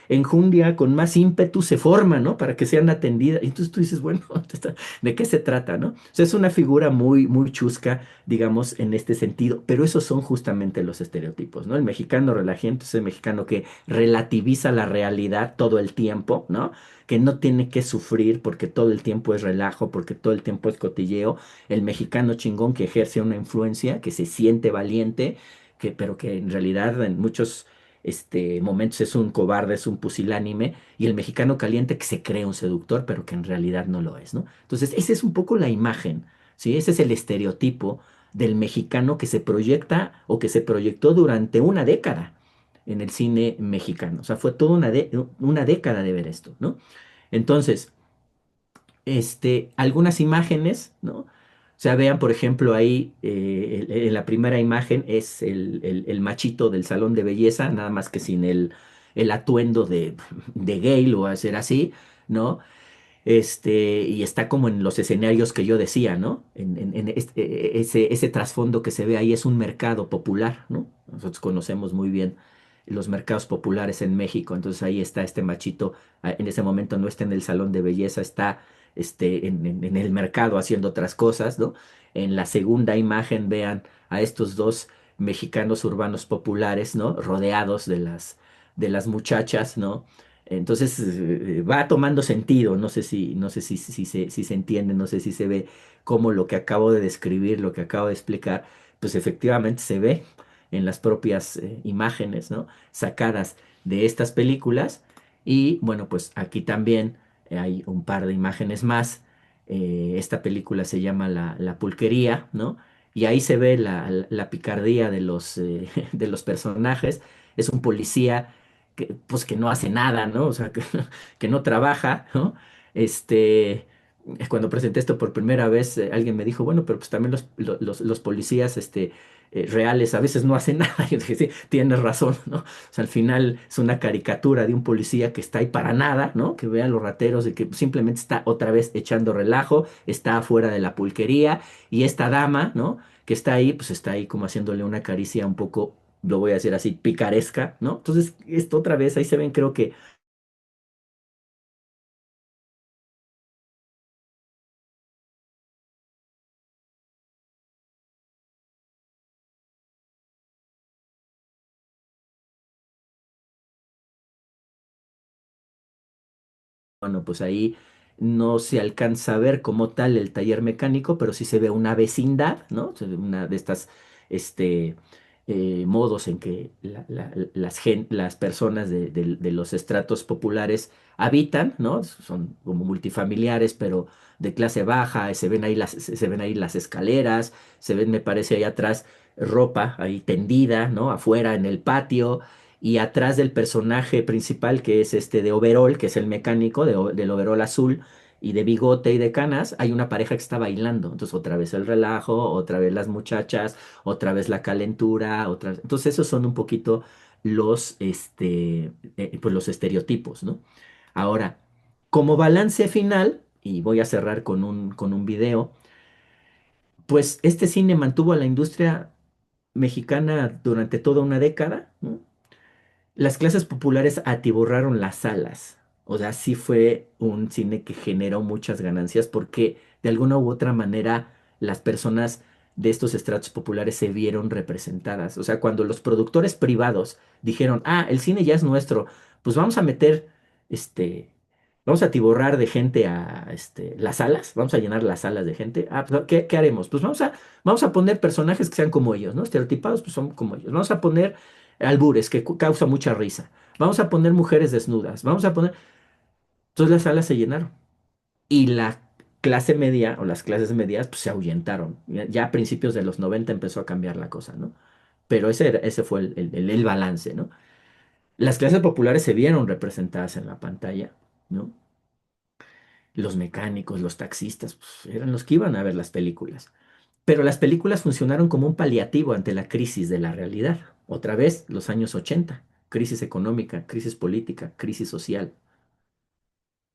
enjundia, con más ímpetu se forma, ¿no? Para que sean atendidas. Y entonces tú dices, bueno, ¿de qué se trata, no? O sea, es una figura muy, muy chusca, digamos, en este sentido, pero esos son justamente los estereotipos, ¿no? El mexicano relajante es el mexicano que relativiza la realidad todo el tiempo, ¿no? Que no tiene que sufrir porque todo el tiempo es relajo, porque todo el tiempo es cotilleo. El mexicano chingón que ejerce una influencia, que se siente valiente, pero que en realidad en muchos momentos es un cobarde, es un pusilánime, y el mexicano caliente que se cree un seductor, pero que en realidad no lo es, ¿no? Entonces, esa es un poco la imagen, ¿sí? Ese es el estereotipo del mexicano que se proyecta o que se proyectó durante una década en el cine mexicano. O sea, fue toda una década de ver esto, ¿no? Entonces, algunas imágenes, ¿no? O sea, vean, por ejemplo, ahí en la primera imagen es el machito del salón de belleza, nada más que sin el atuendo de gay, lo voy a hacer así, ¿no? Y está como en los escenarios que yo decía, ¿no? Ese trasfondo que se ve ahí es un mercado popular, ¿no? Nosotros conocemos muy bien los mercados populares en México, entonces ahí está este machito, en ese momento no está en el salón de belleza, está en el mercado haciendo otras cosas, ¿no? En la segunda imagen vean a estos dos mexicanos urbanos populares, ¿no? Rodeados de las muchachas, ¿no? Entonces va tomando sentido, no sé si se entiende, no sé si se ve cómo lo que acabo de describir, lo que acabo de explicar, pues efectivamente se ve en las propias imágenes, ¿no? Sacadas de estas películas. Y bueno, pues aquí también hay un par de imágenes más. Esta película se llama La Pulquería, ¿no? y ahí se ve la picardía de de los personajes. Es un policía que, pues, que no hace nada, ¿no? O sea, que no trabaja, ¿no? Este, cuando presenté esto por primera vez, alguien me dijo, bueno, pero pues también los policías, reales a veces no hacen nada. Yo dije, sí, tienes razón, ¿no? O sea, al final es una caricatura de un policía que está ahí para nada, ¿no? Que ve a los rateros y que simplemente está otra vez echando relajo, está afuera de la pulquería, y esta dama, ¿no? Que está ahí, pues está ahí como haciéndole una caricia un poco, lo voy a decir así, picaresca, ¿no? Entonces, esto otra vez, ahí se ven, creo que, bueno, pues ahí no se alcanza a ver como tal el taller mecánico, pero sí se ve una vecindad, ¿no? Se ve una de estas, este, modos en que las personas de los estratos populares habitan, ¿no? Son como multifamiliares, pero de clase baja. Se ven ahí se ven ahí las escaleras, se ven, me parece, ahí atrás ropa ahí tendida, ¿no? Afuera en el patio. Y atrás del personaje principal, que es este de overol, que es el mecánico del overol azul y de bigote y de canas, hay una pareja que está bailando. Entonces, otra vez el relajo, otra vez las muchachas, otra vez la calentura, Entonces, esos son un poquito pues los estereotipos, ¿no? Ahora, como balance final, y voy a cerrar con un video, pues este cine mantuvo a la industria mexicana durante toda una década, ¿no? Las clases populares atiborraron las salas. O sea, sí fue un cine que generó muchas ganancias porque de alguna u otra manera las personas de estos estratos populares se vieron representadas. O sea, cuando los productores privados dijeron, ah, el cine ya es nuestro, pues vamos a meter, este, vamos a atiborrar de gente a las salas, vamos a llenar las salas de gente. Ah, pues, ¿qué haremos? Pues vamos a poner personajes que sean como ellos, ¿no? Estereotipados, pues son como ellos. Vamos a poner albures, que causa mucha risa. Vamos a poner mujeres desnudas. Vamos a poner. Entonces las salas se llenaron. Y la clase media o las clases medias pues, se ahuyentaron. Ya a principios de los 90 empezó a cambiar la cosa, ¿no? Pero ese fue el balance, ¿no? Las clases populares se vieron representadas en la pantalla, ¿no? Los mecánicos, los taxistas, pues, eran los que iban a ver las películas. Pero las películas funcionaron como un paliativo ante la crisis de la realidad. Otra vez, los años 80, crisis económica, crisis política, crisis social.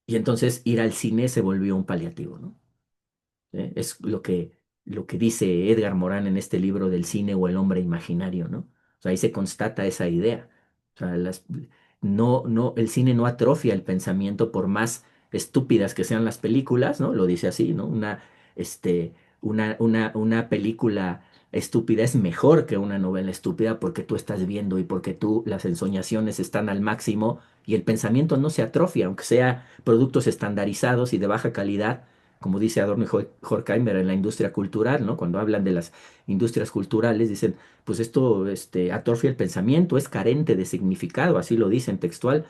Y entonces ir al cine se volvió un paliativo, ¿no? Es lo que dice Edgar Morán en este libro del cine o el hombre imaginario, ¿no? O sea, ahí se constata esa idea. O sea, el cine no atrofia el pensamiento por más estúpidas que sean las películas, ¿no? Lo dice así, ¿no? Este, una película estúpida es mejor que una novela estúpida porque tú estás viendo y porque las ensoñaciones están al máximo y el pensamiento no se atrofia, aunque sea productos estandarizados y de baja calidad, como dice Adorno y Horkheimer en la industria cultural, ¿no? Cuando hablan de las industrias culturales, dicen, pues esto atrofia el pensamiento, es carente de significado, así lo dicen textual.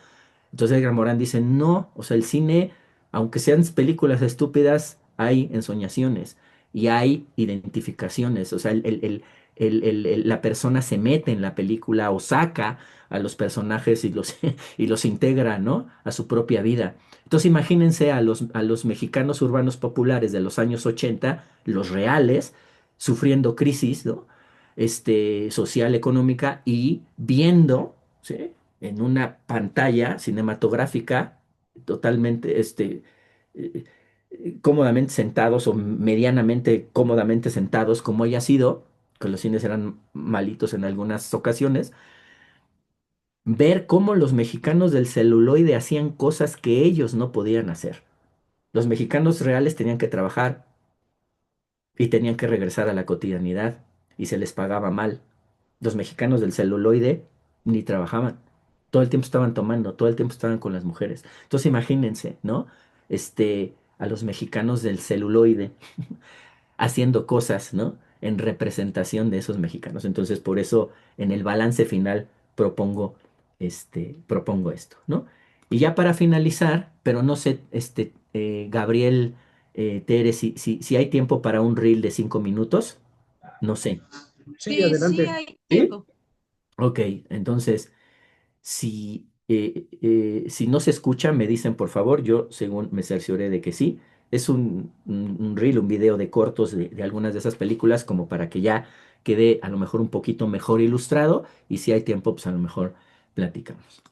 Entonces Edgar Morán dice, no, o sea, el cine, aunque sean películas estúpidas, hay ensoñaciones y hay identificaciones, o sea, la persona se mete en la película o saca a los personajes y y los integra, ¿no? A su propia vida. Entonces imagínense a los mexicanos urbanos populares de los años 80, los reales, sufriendo crisis, ¿no? Social, económica y viendo, ¿sí? En una pantalla cinematográfica totalmente, eh, cómodamente sentados o medianamente cómodamente sentados como haya sido, que los cines eran malitos en algunas ocasiones, ver cómo los mexicanos del celuloide hacían cosas que ellos no podían hacer. Los mexicanos reales tenían que trabajar y tenían que regresar a la cotidianidad y se les pagaba mal. Los mexicanos del celuloide ni trabajaban. Todo el tiempo estaban tomando, todo el tiempo estaban con las mujeres. Entonces imagínense, ¿no? A los mexicanos del celuloide haciendo cosas, ¿no? En representación de esos mexicanos. Entonces, por eso, en el balance final propongo, propongo esto, ¿no? Y ya para finalizar, pero no sé, Gabriel, Tere, si hay tiempo para un reel de 5 minutos. No sé. Sí, Sí, sí adelante. hay ¿Sí? tiempo. Ok, entonces, si no se escucha, me dicen por favor, yo según me cercioré de que sí. Es un reel, un video de cortos de algunas de esas películas, como para que ya quede a lo mejor un poquito mejor ilustrado, y si hay tiempo, pues a lo mejor platicamos.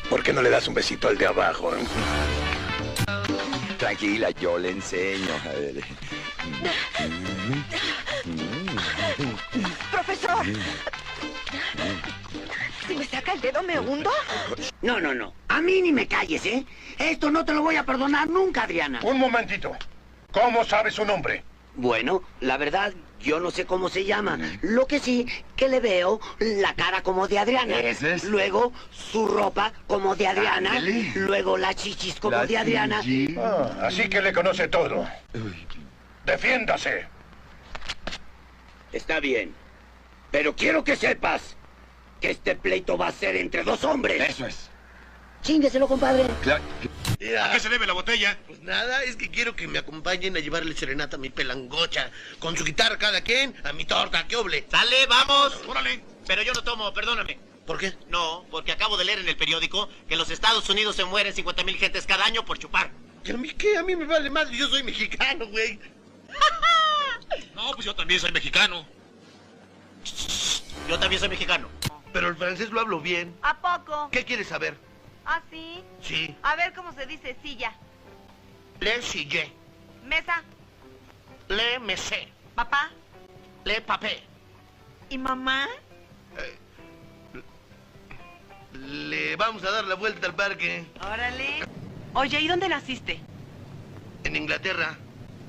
¿Por qué no le das un besito al de abajo? Tranquila, yo le enseño. A ver. ¡Profesor! Si me saca el dedo, ¿me hundo? No, no, no. A mí ni me calles, ¿eh? Esto no te lo voy a perdonar nunca, Adriana. Un momentito. ¿Cómo sabe su nombre? Bueno, la verdad, yo no sé cómo se llama. Lo que sí, que le veo la cara como de Adriana. ¿Ese es? Luego, su ropa como de Adriana. Ándele. Luego, las chichis como La de Adriana. chichi. Así que le conoce todo. ¡Defiéndase! Está bien. Pero quiero que sepas que este pleito va a ser entre dos hombres. Eso es. Chíngueselo, compadre. Claro. ¿A qué se debe la botella? Pues nada, es que quiero que me acompañen a llevarle serenata a mi pelangocha. Con su guitarra cada quien, a mi torta, ¿qué oble? ¡Sale, vamos! ¡Órale! Pero yo no tomo, perdóname. ¿Por qué? No, porque acabo de leer en el periódico que en los Estados Unidos se mueren 50,000 gentes cada año por chupar. ¿Y a mí qué? A mí me vale más, yo soy mexicano, güey. No, pues yo también soy mexicano. Yo también soy mexicano. Pero el francés lo hablo bien. ¿A poco? ¿Qué quieres saber? ¿Ah, sí? Sí. A ver cómo se dice silla. Le sillé, Mesa, le mesé, papá le papé, y mamá. le vamos a dar la vuelta al parque. Órale. Oye, ¿y dónde naciste? En Inglaterra.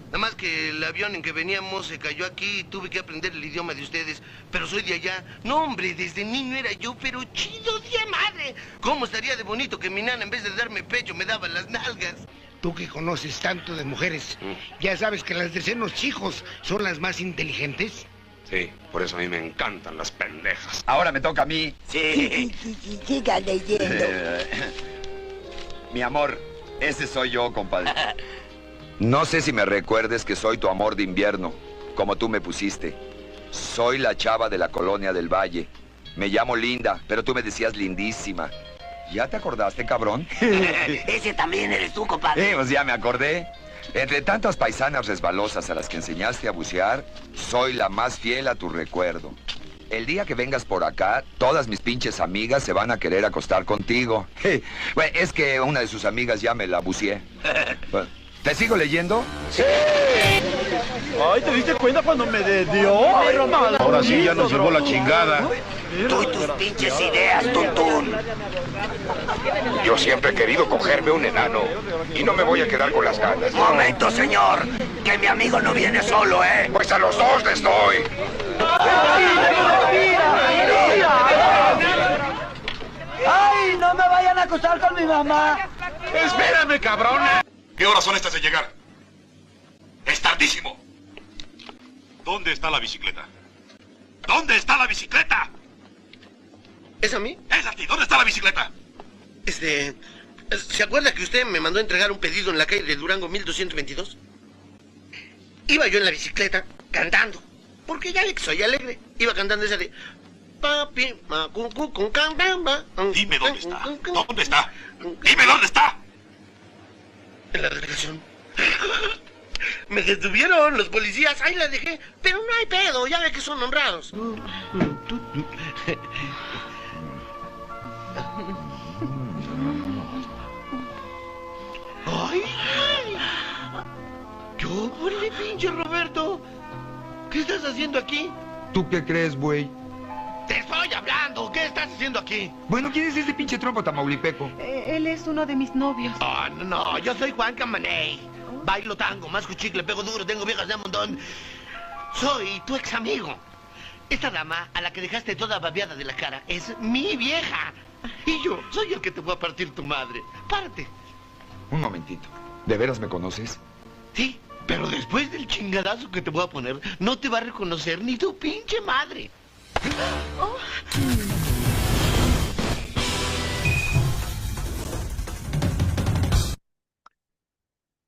Nada más que el avión en que veníamos se cayó aquí y tuve que aprender el idioma de ustedes. Pero soy de allá. No, hombre, desde niño era yo, pero chido de madre. ¿Cómo estaría de bonito que mi nana en vez de darme pecho me daba las nalgas? Tú que conoces tanto de mujeres, ¿ya sabes que las de senos chicos son las más inteligentes? Sí, por eso a mí me encantan las pendejas. Ahora me toca a mí. Sí. Siga leyendo. Mi amor, ese soy yo, compadre. No sé si me recuerdes que soy tu amor de invierno, como tú me pusiste. Soy la chava de la colonia del Valle. Me llamo Linda, pero tú me decías lindísima. ¿Ya te acordaste, cabrón? Ese también eres tú, compadre. Pues ya me acordé. Entre tantas paisanas resbalosas a las que enseñaste a bucear, soy la más fiel a tu recuerdo. El día que vengas por acá, todas mis pinches amigas se van a querer acostar contigo. Bueno, es que una de sus amigas ya me la buceé. Bueno, ¿te sigo leyendo? ¡Sí! Ay, ¿te diste cuenta cuando me dio? Ahora sí ya nos llevó la chingada. Tú y tus pinches ideas, tontón. Yo siempre he querido cogerme un enano y no me voy a quedar con las ganas. Momento, señor, que mi amigo no viene solo, ¿eh? Pues a los dos les doy. ¡Ay, no me vayan a acostar con mi mamá! Espérame, cabrón. ¿Qué horas son estas de llegar? Es tardísimo. ¿Dónde está la bicicleta? ¿Dónde está la bicicleta? ¿Es a mí? Es a ti. ¿Dónde está la bicicleta? ¿Se acuerda que usted me mandó a entregar un pedido en la calle de Durango 1222? Iba yo en la bicicleta cantando, porque ya ve que soy alegre. Iba cantando esa de... Papi, con cambamba. Dime dónde está. ¿Dónde está? Dime dónde está. En la delegación. Me detuvieron los policías, ahí la dejé, pero no hay pedo, ya ve que son honrados. ¡Ay! ¿Qué huele, pinche Roberto? ¿Qué estás haciendo aquí? ¿Tú qué crees, güey? ¡Te estoy hablando! ¿Qué estás haciendo aquí? Bueno, ¿quién es ese pinche trompo tamaulipeco? Él es uno de mis novios. Oh, no, yo soy Juan Camaney. Bailo tango, masco chicle, pego duro, tengo viejas de un montón. Soy tu ex amigo. Esta dama a la que dejaste toda babeada de la cara es mi vieja. Y yo soy el que te voy a partir tu madre. Párate. Un momentito. ¿De veras me conoces? Sí, Pero después del chingadazo que te voy a poner, no te va a reconocer ni tu pinche madre.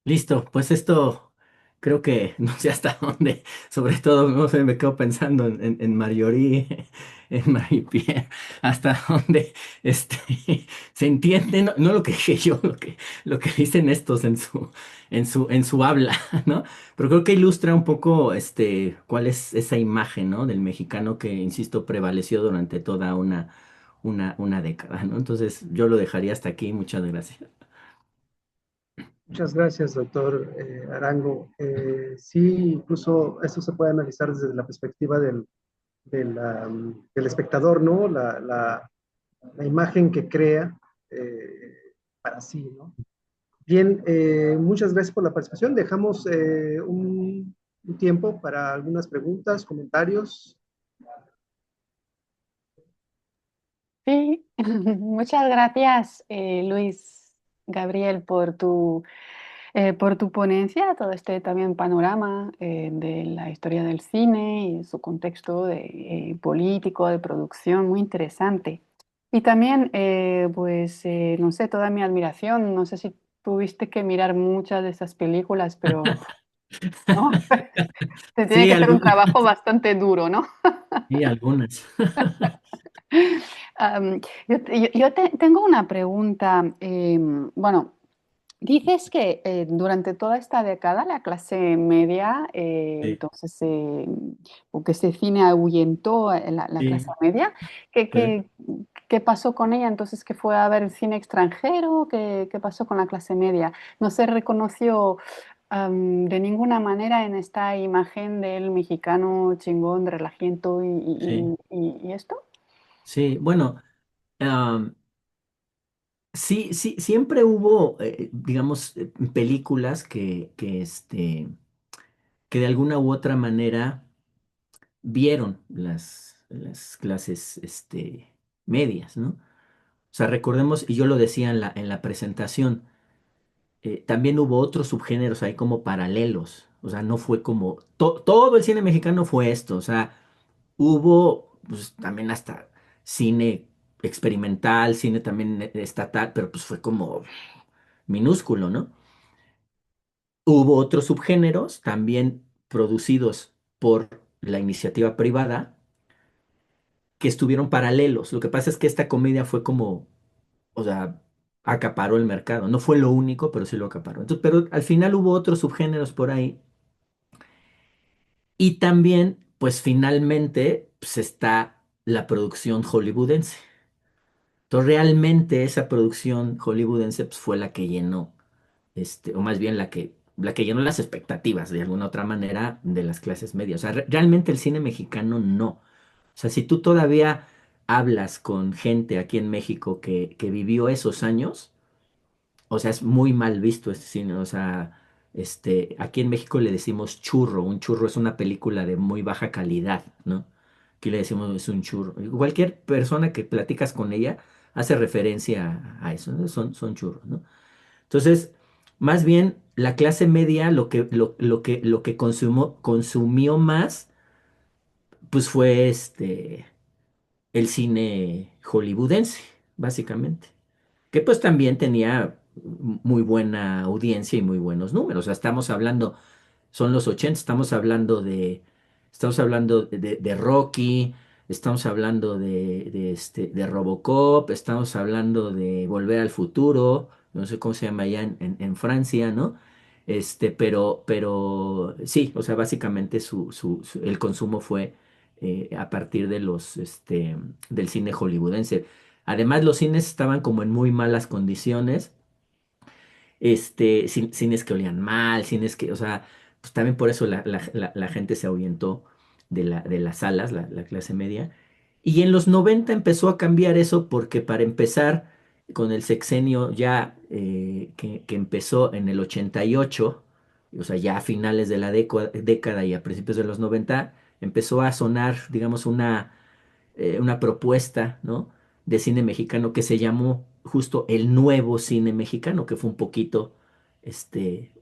Listo, pues esto creo que no sé hasta dónde, sobre todo no sé, me quedo pensando en Marjorie, en Marie-Pierre, hasta dónde se entiende, no, no lo que dije yo, lo que dicen estos en su habla, ¿no? Pero creo que ilustra un poco cuál es esa imagen, ¿no? Del mexicano que, insisto, prevaleció durante toda una década, ¿no? Entonces yo lo dejaría hasta aquí, muchas gracias. Muchas gracias, doctor Arango. Sí, incluso esto se puede analizar desde la perspectiva del espectador, ¿no? La imagen que crea para sí, ¿no? Bien, muchas gracias por la participación. Dejamos un tiempo para algunas preguntas, comentarios. Sí, muchas gracias, Luis Gabriel, por tu ponencia, todo este también panorama de la historia del cine y su contexto político, de producción, muy interesante. Y también, no sé, toda mi admiración, no sé si tuviste que mirar muchas de esas películas, pero ¿no? Te tiene Sí, que hacer un algunas. trabajo bastante duro, ¿no? Sí, algunas. Tengo una pregunta. Bueno, dices que durante toda esta década la clase media, Sí, entonces, o que ese cine ahuyentó la clase sí, media. ¿Qué, sí. qué, qué pasó con ella? Entonces, ¿que fue a ver el cine extranjero? ¿Qué pasó con la clase media? ¿No se reconoció de ninguna manera en esta imagen del mexicano chingón, relajiento Sí, y esto? sí. Bueno, am, sí, sí, siempre hubo, digamos, películas que de alguna u otra manera vieron las clases, medias, ¿no? O sea, recordemos, y yo lo decía en la presentación, también hubo otros subgéneros ahí como paralelos. O sea, no fue como, todo el cine mexicano fue esto. O sea, hubo pues, también hasta cine experimental, cine también estatal, pero pues fue como minúsculo, ¿no? Hubo otros subgéneros también producidos por la iniciativa privada que estuvieron paralelos. Lo que pasa es que esta comedia fue como, o sea, acaparó el mercado. No fue lo único, pero sí lo acaparó. Entonces, pero al final hubo otros subgéneros por ahí. Y también, pues finalmente, pues, está la producción hollywoodense. Entonces, realmente esa producción hollywoodense pues, fue la que llenó, o más bien la que llenó las expectativas de alguna otra manera de las clases medias. O sea, realmente el cine mexicano no. O sea, si tú todavía hablas con gente aquí en México que vivió esos años, o sea, es muy mal visto este cine. O sea, aquí en México le decimos churro. Un churro es una película de muy baja calidad, ¿no? Aquí le decimos es un churro. Y cualquier persona que platicas con ella hace referencia a eso, ¿no? Son churros, ¿no? Entonces, más bien, la clase media lo que consumió más, pues fue el cine hollywoodense, básicamente que pues también tenía muy buena audiencia y muy buenos números. O sea, son los 80, estamos hablando de Rocky, estamos hablando de Robocop, estamos hablando de Volver al Futuro, no sé cómo se llama allá en Francia, ¿no? Pero sí, o sea, básicamente el consumo fue a partir del cine hollywoodense. Además, los cines estaban como en muy malas condiciones, cines que olían mal, cines que, o sea, pues también por eso la gente se ahuyentó de las salas, la clase media. Y en los 90 empezó a cambiar eso porque para empezar, con el sexenio ya que empezó en el 88, o sea, ya a finales de la década y a principios de los 90 empezó a sonar, digamos, una propuesta, ¿no? De cine mexicano que se llamó justo el nuevo cine mexicano, que fue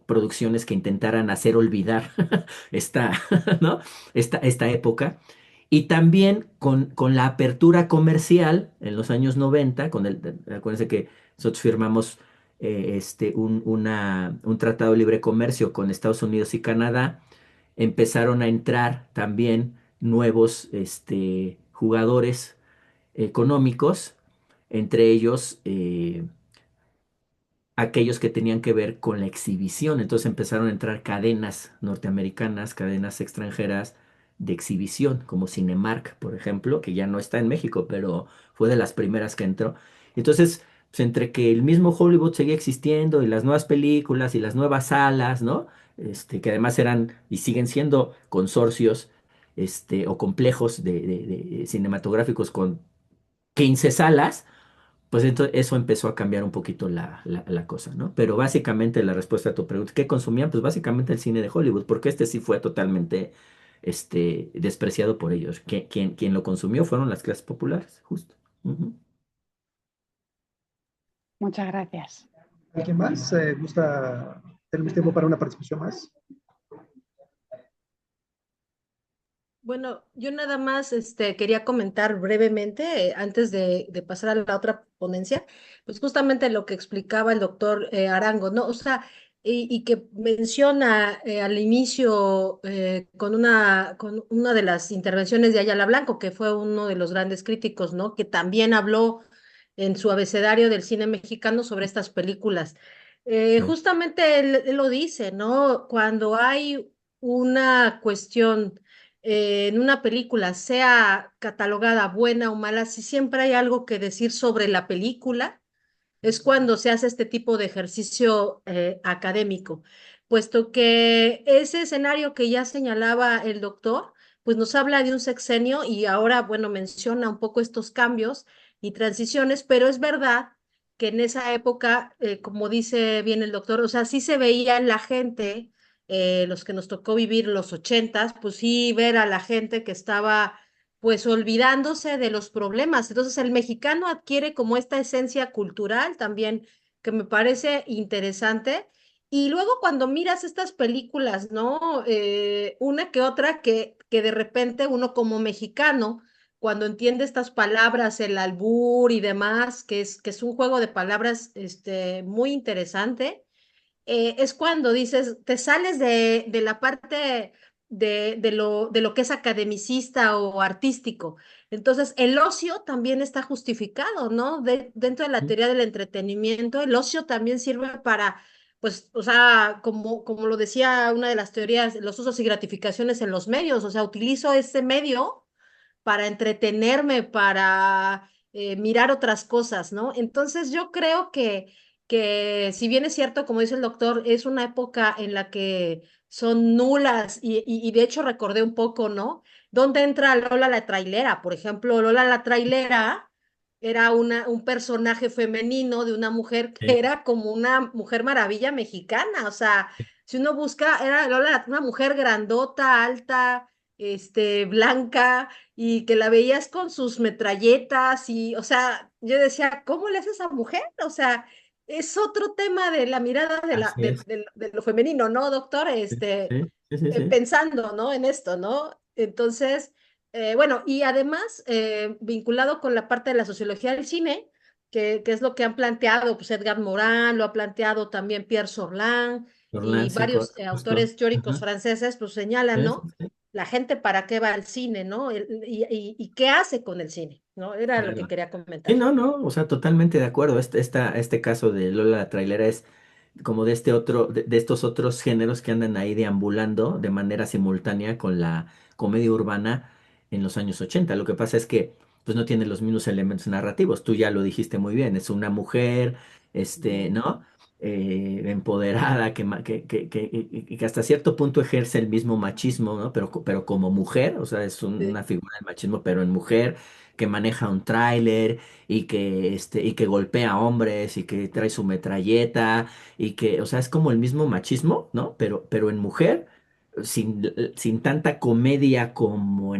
producciones que intentaran hacer olvidar esta, ¿no? Esta época. Y también con la apertura comercial en los años 90, acuérdense que nosotros firmamos un tratado de libre comercio con Estados Unidos y Canadá, empezaron a entrar también nuevos jugadores económicos, entre ellos aquellos que tenían que ver con la exhibición. Entonces empezaron a entrar cadenas norteamericanas, cadenas extranjeras de exhibición, como Cinemark, por ejemplo, que ya no está en México, pero fue de las primeras que entró. Entonces, pues, entre que el mismo Hollywood seguía existiendo y las nuevas películas y las nuevas salas, ¿no? Que además eran y siguen siendo consorcios, o complejos de cinematográficos con 15 salas, pues entonces eso empezó a cambiar un poquito la cosa, ¿no? Pero básicamente la respuesta a tu pregunta, ¿qué consumían? Pues básicamente el cine de Hollywood, porque este sí fue totalmente despreciado por ellos. Quien lo consumió fueron las clases populares, justo. Ujú. Muchas gracias. ¿Alguien más gusta? ¿Tenemos tiempo para una participación más? Bueno, yo nada más quería comentar brevemente, antes de pasar a la otra ponencia, pues justamente lo que explicaba el doctor Arango, ¿no? O sea, y que menciona al inicio con una de las intervenciones de Ayala Blanco, que fue uno de los grandes críticos, ¿no? Que también habló en su abecedario del cine mexicano sobre estas películas. Sí. Justamente él lo dice, ¿no? Cuando hay una cuestión en una película, sea catalogada buena o mala, si siempre hay algo que decir sobre la película, es cuando se hace este tipo de ejercicio académico, puesto que ese escenario que ya señalaba el doctor, pues nos habla de un sexenio y ahora, bueno, menciona un poco estos cambios y transiciones, pero es verdad que en esa época, como dice bien el doctor, o sea, sí se veía en la gente, los que nos tocó vivir los ochentas, pues sí ver a la gente que estaba pues olvidándose de los problemas. Entonces el mexicano adquiere como esta esencia cultural también que me parece interesante. Y luego cuando miras estas películas, ¿no? Una que otra que de repente uno como mexicano, cuando entiende estas palabras, el albur y demás, que es un juego de palabras muy interesante, es cuando dices, te sales de la parte de lo que es academicista o artístico. Entonces, el ocio también está justificado, ¿no? Dentro de la teoría del entretenimiento, el ocio también sirve para, pues, o sea, como lo decía una de las teorías, los usos y gratificaciones en los medios, o sea, utilizo ese medio para entretenerme, para mirar otras cosas, ¿no? Entonces yo creo que si bien es cierto, como dice el doctor, es una época en la que son nulas y de hecho recordé un poco, ¿no? ¿Dónde entra Lola la trailera? Por ejemplo, Lola la trailera era un personaje femenino de una mujer que Sí. era como una mujer maravilla mexicana, o sea, si uno busca, era Lola, una mujer grandota, alta, blanca, y que la veías con sus metralletas y, o sea, yo decía, ¿cómo le hace esa mujer? O sea, es otro tema de la mirada Así es. de lo femenino, ¿no, doctor? Sí, sí, sí, sí, sí. Pensando, ¿no? En esto, ¿no? Entonces, bueno, y además, vinculado con la parte de la sociología del cine, que es lo que han planteado, pues Edgar Morin, lo ha planteado también Pierre Sorlin, y Orlán, sí, varios justo. autores teóricos Ajá. franceses, pues señalan, Sí, sí, ¿no? sí. La gente para qué va al cine, ¿no? Y qué hace con el cine, ¿no? Era lo que Claro. quería Sí, comentar. no, no, o sea, totalmente de acuerdo. Este caso de Lola la trailera es como de estos otros géneros que andan ahí deambulando de manera simultánea con la comedia urbana en los años 80. Lo que pasa es que pues no tiene los mismos elementos narrativos. Tú ya lo dijiste muy bien, es una mujer, ¿no? Empoderada, que hasta cierto punto ejerce el mismo machismo, ¿no? Pero como mujer, o sea, es Sí, una figura de machismo, pero en mujer, que maneja un tráiler y que golpea a hombres y que trae su metralleta y que, o sea, es como el mismo machismo, ¿no? Pero en mujer, sin tanta comedia como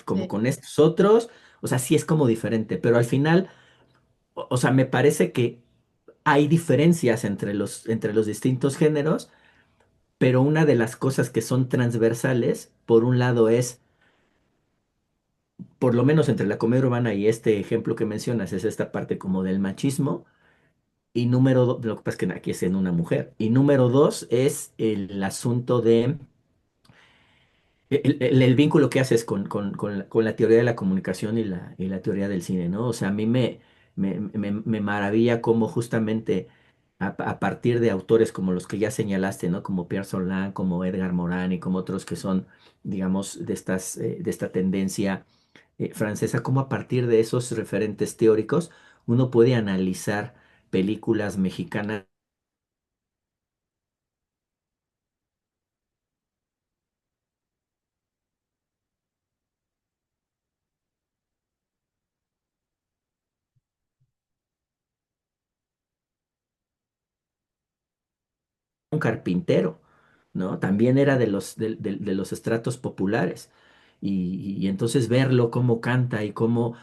como sí, con estos otros, o sea, sí es como diferente, pero al final, o sea, me parece que hay diferencias entre los distintos géneros, pero una de las cosas que son transversales, por un lado es, por lo menos entre la comedia urbana y este ejemplo que mencionas, es esta parte como del machismo, y número dos, lo que pasa es que aquí es en una mujer, y número dos es el asunto de el vínculo que haces con la teoría de la comunicación y la teoría del cine, ¿no? O sea, a mí me maravilla cómo justamente a partir de autores como los que ya señalaste, ¿no? Como Pierre Solán, como Edgar Morin y como otros que son, digamos, de esta tendencia francesa, cómo a partir de esos referentes teóricos uno puede analizar películas mexicanas. Un carpintero, ¿no? También era de los estratos populares. Y entonces verlo cómo canta y cómo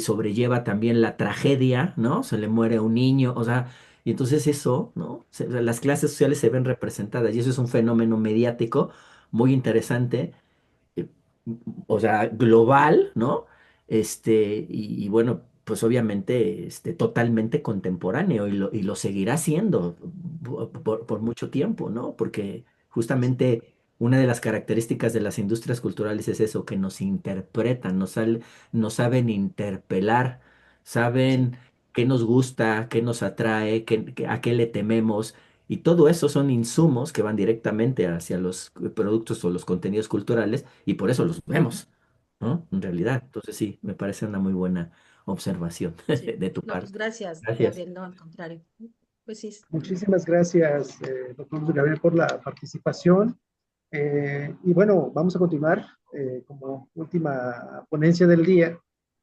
sobrelleva también la tragedia, ¿no? Se le muere un niño, o sea, y entonces eso, ¿no? Las clases sociales se ven representadas y eso es un fenómeno mediático muy interesante, eh, o sea, global, ¿no? Y bueno, pues obviamente totalmente contemporáneo y lo seguirá siendo por mucho tiempo, ¿no? Porque justamente una de las características de las industrias culturales es eso, que nos interpretan, nos saben interpelar, Sí, saben qué nos gusta, qué nos atrae, a qué le tememos. Y todo eso son insumos que van directamente hacia los productos o los contenidos culturales y por eso los vemos, ¿no? En realidad. Entonces sí, me parece una muy buena observación sí. de tu No, pues parte. gracias, Gracias. Gabriel, no, al contrario. Pues sí, Muchísimas gracias, doctor Luis Gabriel, por la participación. Y bueno, vamos a continuar como última ponencia del día